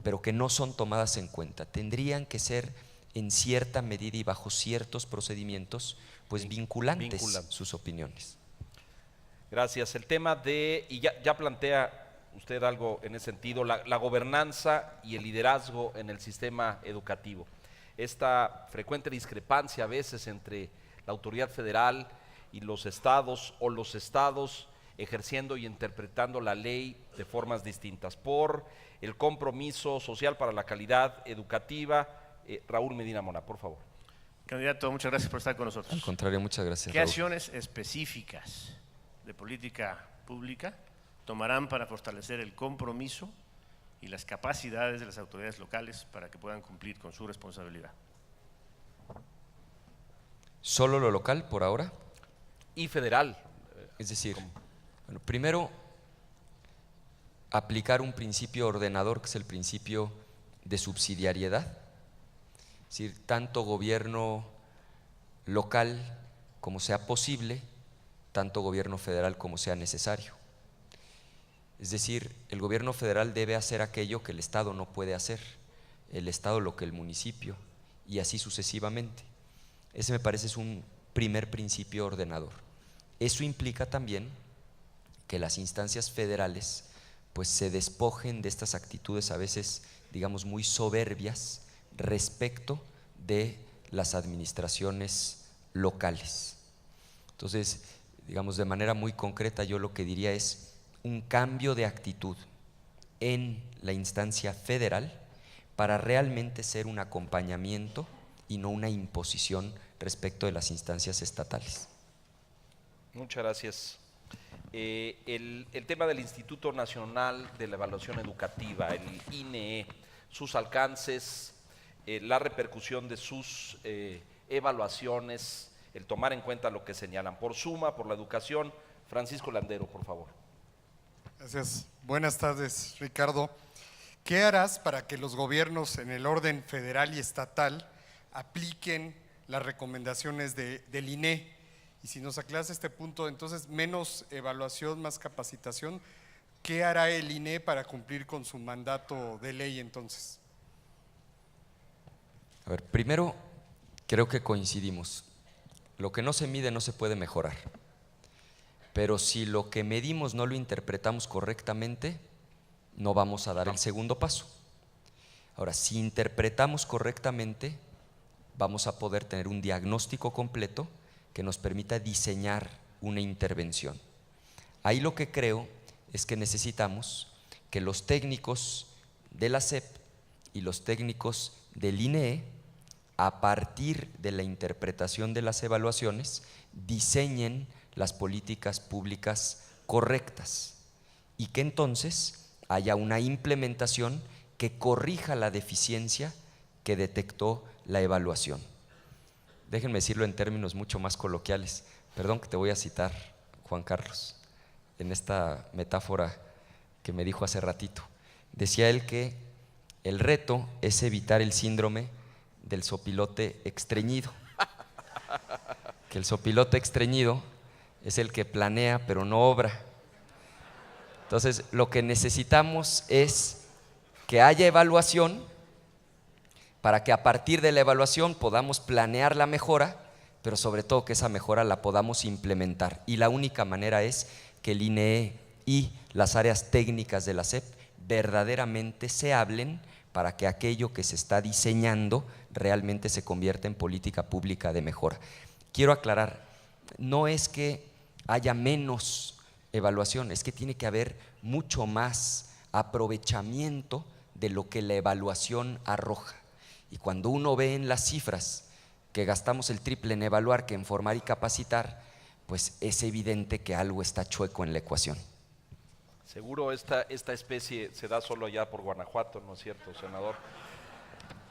pero que no son tomadas en cuenta. Tendrían que ser en cierta medida y bajo ciertos procedimientos pues vinculantes sus opiniones. Gracias. El tema de, y ya plantea usted algo en ese sentido, la gobernanza y el liderazgo en el sistema educativo. Esta frecuente discrepancia a veces entre la autoridad federal y los estados, o los estados ejerciendo y interpretando la ley de formas distintas. Por el compromiso social para la calidad educativa, Raúl Medina Mora, por favor. Candidato, muchas gracias por estar con nosotros. Al contrario, muchas gracias, ¿Qué Raúl. acciones específicas de política pública tomarán para fortalecer el compromiso y las capacidades de las autoridades locales para que puedan cumplir con su responsabilidad? ¿Solo lo local por ahora? Y federal. Es decir, bueno, primero, aplicar un principio ordenador que es el principio de subsidiariedad. Es decir, tanto gobierno local como sea posible, tanto gobierno federal como sea necesario. Es decir, el gobierno federal debe hacer aquello que el Estado no puede hacer, el Estado lo que el municipio, y así sucesivamente. Ese me parece es un primer principio ordenador. Eso implica también que las instancias federales pues se despojen de estas actitudes a veces, digamos, muy soberbias respecto de las administraciones locales. Entonces, digamos, de manera muy concreta, yo lo que diría es un cambio de actitud en la instancia federal para realmente ser un acompañamiento y no una imposición respecto de las instancias estatales. Muchas gracias. El tema del Instituto Nacional de la Evaluación Educativa, el INEE, sus alcances, la repercusión de sus evaluaciones, el tomar en cuenta lo que señalan. Por Suma, por la educación, Francisco Landero, por favor. Gracias. Buenas tardes, Ricardo. ¿Qué harás para que los gobiernos en el orden federal y estatal apliquen las recomendaciones del INEE? Y si nos aclaras este punto, entonces menos evaluación, más capacitación. ¿Qué hará el INEE para cumplir con su mandato de ley entonces? A ver, primero creo que coincidimos. Lo que no se mide no se puede mejorar. Pero si lo que medimos no lo interpretamos correctamente, no vamos a dar el segundo paso. Ahora, si interpretamos correctamente, vamos a poder tener un diagnóstico completo que nos permita diseñar una intervención. Ahí lo que creo es que necesitamos que los técnicos de la SEP y los técnicos del INEE, a partir de la interpretación de las evaluaciones, diseñen las políticas públicas correctas y que entonces haya una implementación que corrija la deficiencia que detectó la evaluación. Déjenme decirlo en términos mucho más coloquiales. Perdón que te voy a citar, Juan Carlos, en esta metáfora que me dijo hace ratito. Decía él que el reto es evitar el síndrome del sopilote estreñido. Que el sopilote estreñido es el que planea pero no obra. Entonces, lo que necesitamos es que haya evaluación para que a partir de la evaluación podamos planear la mejora, pero sobre todo que esa mejora la podamos implementar. Y la única manera es que el INEE y las áreas técnicas de la SEP verdaderamente se hablen para que aquello que se está diseñando realmente se convierta en política pública de mejora. Quiero aclarar, no es que haya menos evaluación, es que tiene que haber mucho más aprovechamiento de lo que la evaluación arroja. Y cuando uno ve en las cifras que gastamos el triple en evaluar que en formar y capacitar, pues es evidente que algo está chueco en la ecuación. Seguro esta especie se da solo allá por Guanajuato, ¿no es cierto, senador?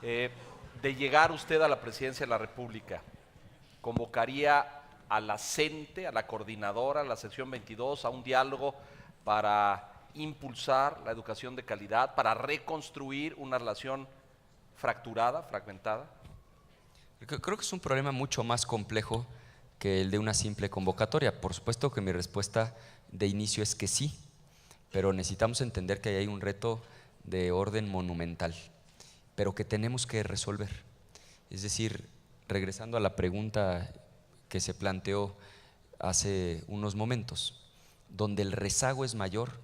De llegar usted a la presidencia de la República, ¿convocaría a la CENTE, a la coordinadora, a la sección 22, a un diálogo para impulsar la educación de calidad, para reconstruir una relación fracturada, fragmentada? Creo que es un problema mucho más complejo que el de una simple convocatoria. Por supuesto que mi respuesta de inicio es que sí, pero necesitamos entender que ahí hay un reto de orden monumental, pero que tenemos que resolver. Es decir, regresando a la pregunta que se planteó hace unos momentos, donde el rezago es mayor,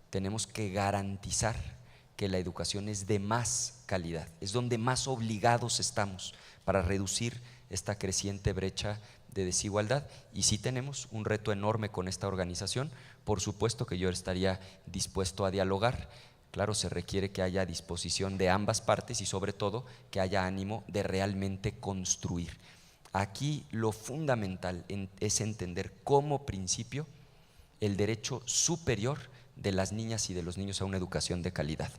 tenemos que garantizar que la educación es de más calidad, es donde más obligados estamos para reducir esta creciente brecha de desigualdad, y sí tenemos un reto enorme con esta organización. Por supuesto que yo estaría dispuesto a dialogar. Claro, se requiere que haya disposición de ambas partes y sobre todo que haya ánimo de realmente construir. Aquí lo fundamental es entender como principio el derecho superior de las niñas y de los niños a una educación de calidad.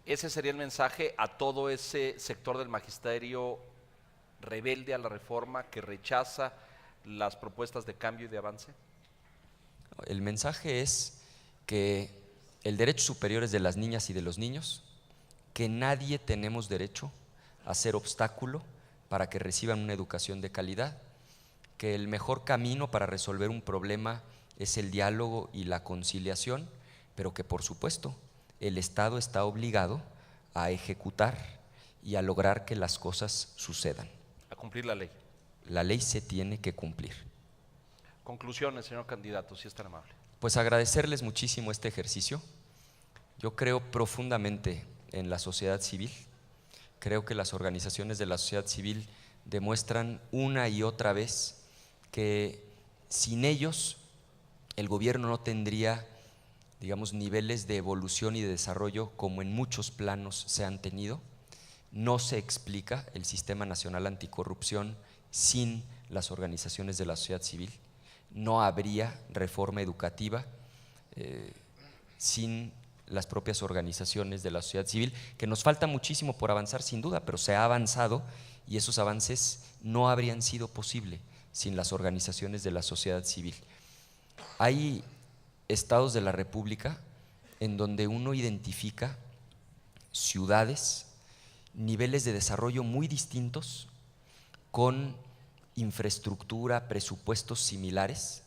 ¿Ese sería el mensaje a todo ese sector del magisterio rebelde a la reforma, que rechaza las propuestas de cambio y de avance? El mensaje es que el derecho superior es de las niñas y de los niños, que nadie tenemos derecho a ser obstáculo para que reciban una educación de calidad, que el mejor camino para resolver un problema es el diálogo y la conciliación, pero que por supuesto el Estado está obligado a ejecutar y a lograr que las cosas sucedan. A cumplir la ley. La ley se tiene que cumplir. Conclusiones, señor candidato, si es tan amable. Pues agradecerles muchísimo este ejercicio. Yo creo profundamente en la sociedad civil. Creo que las organizaciones de la sociedad civil demuestran una y otra vez que sin ellos el gobierno no tendría, digamos, niveles de evolución y de desarrollo como en muchos planos se han tenido. No se explica el Sistema Nacional Anticorrupción sin las organizaciones de la sociedad civil. No habría reforma educativa sin las propias organizaciones de la sociedad civil, que nos falta muchísimo por avanzar sin duda, pero se ha avanzado y esos avances no habrían sido posibles sin las organizaciones de la sociedad civil. Hay estados de la República en donde uno identifica ciudades, niveles de desarrollo muy distintos, con infraestructura, presupuestos similares,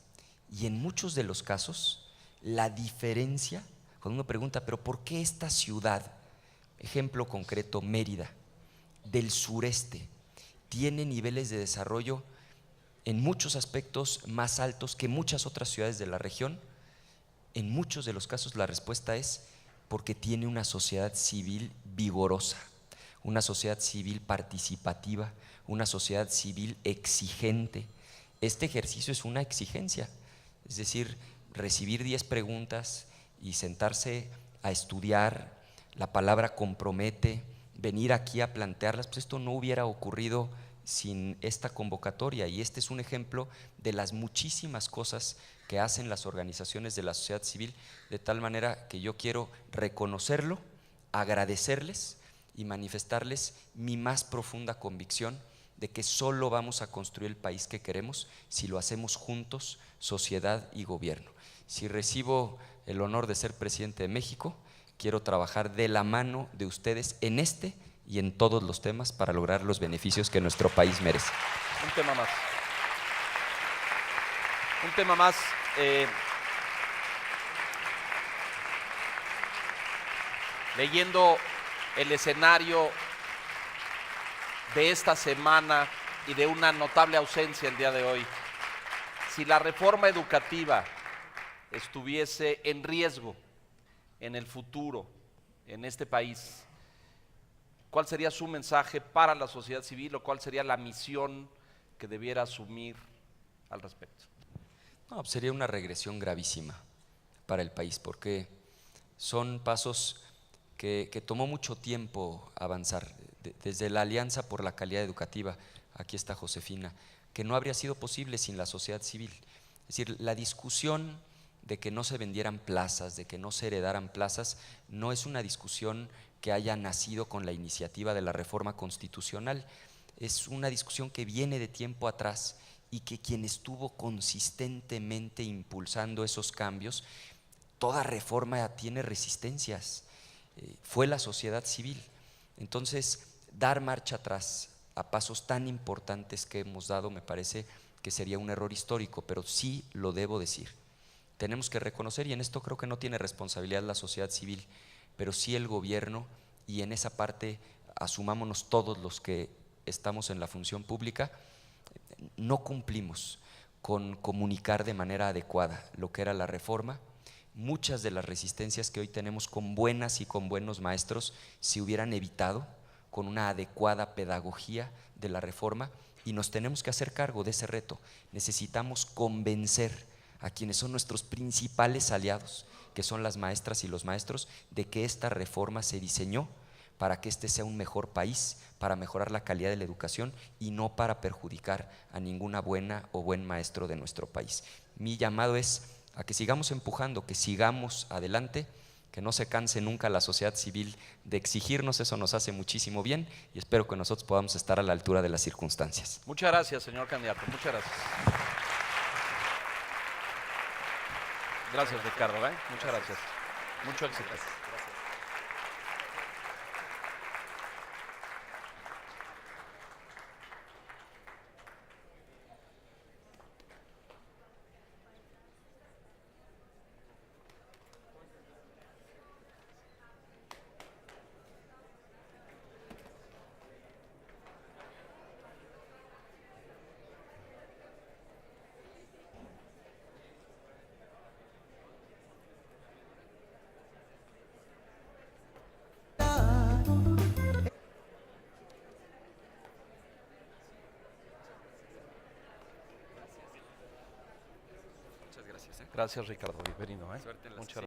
y en muchos de los casos la diferencia, cuando uno pregunta, pero ¿por qué esta ciudad, ejemplo concreto, Mérida, del sureste, tiene niveles de desarrollo en muchos aspectos más altos que muchas otras ciudades de la región? En muchos de los casos la respuesta es porque tiene una sociedad civil vigorosa, una sociedad civil participativa, una sociedad civil exigente. Este ejercicio es una exigencia, es decir, recibir 10 preguntas y sentarse a estudiar, la palabra compromete, venir aquí a plantearlas, pues esto no hubiera ocurrido sin esta convocatoria, y este es un ejemplo de las muchísimas cosas que hacen las organizaciones de la sociedad civil, de tal manera que yo quiero reconocerlo, agradecerles y manifestarles mi más profunda convicción de que solo vamos a construir el país que queremos si lo hacemos juntos, sociedad y gobierno. Si recibo el honor de ser presidente de México, quiero trabajar de la mano de ustedes en este y en todos los temas para lograr los beneficios que nuestro país merece. Un tema más. Un tema más. Leyendo el escenario de esta semana y de una notable ausencia el día de hoy, si la reforma educativa estuviese en riesgo en el futuro en este país, ¿Cuál sería su mensaje para la sociedad civil o cuál sería la misión que debiera asumir al respecto? No, pues sería una regresión gravísima para el país, porque son pasos que tomó mucho tiempo avanzar, desde la Alianza por la Calidad Educativa, aquí está Josefina, que no habría sido posible sin la sociedad civil. Es decir, la discusión de que no se vendieran plazas, de que no se heredaran plazas, no es una discusión que haya nacido con la iniciativa de la reforma constitucional, es una discusión que viene de tiempo atrás y que quien estuvo consistentemente impulsando esos cambios, toda reforma tiene resistencias, fue la sociedad civil. Entonces, dar marcha atrás a pasos tan importantes que hemos dado me parece que sería un error histórico, pero sí lo debo decir. Tenemos que reconocer, y en esto creo que no tiene responsabilidad la sociedad civil, pero sí el gobierno, y en esa parte asumámonos todos los que estamos en la función pública, no cumplimos con comunicar de manera adecuada lo que era la reforma. Muchas de las resistencias que hoy tenemos con buenas y con buenos maestros se hubieran evitado con una adecuada pedagogía de la reforma, y nos tenemos que hacer cargo de ese reto. Necesitamos convencer a quienes son nuestros principales aliados, que son las maestras y los maestros, de que esta reforma se diseñó para que este sea un mejor país, para mejorar la calidad de la educación y no para perjudicar a ninguna buena o buen maestro de nuestro país. Mi llamado es a que sigamos empujando, que sigamos adelante, que no se canse nunca la sociedad civil de exigirnos, eso nos hace muchísimo bien y espero que nosotros podamos estar a la altura de las circunstancias. Muchas gracias, señor candidato, muchas gracias. Gracias, Ricardo, muchas gracias. Mucho éxito. Gracias, Ricardo. Bienvenido. Muchas gracias.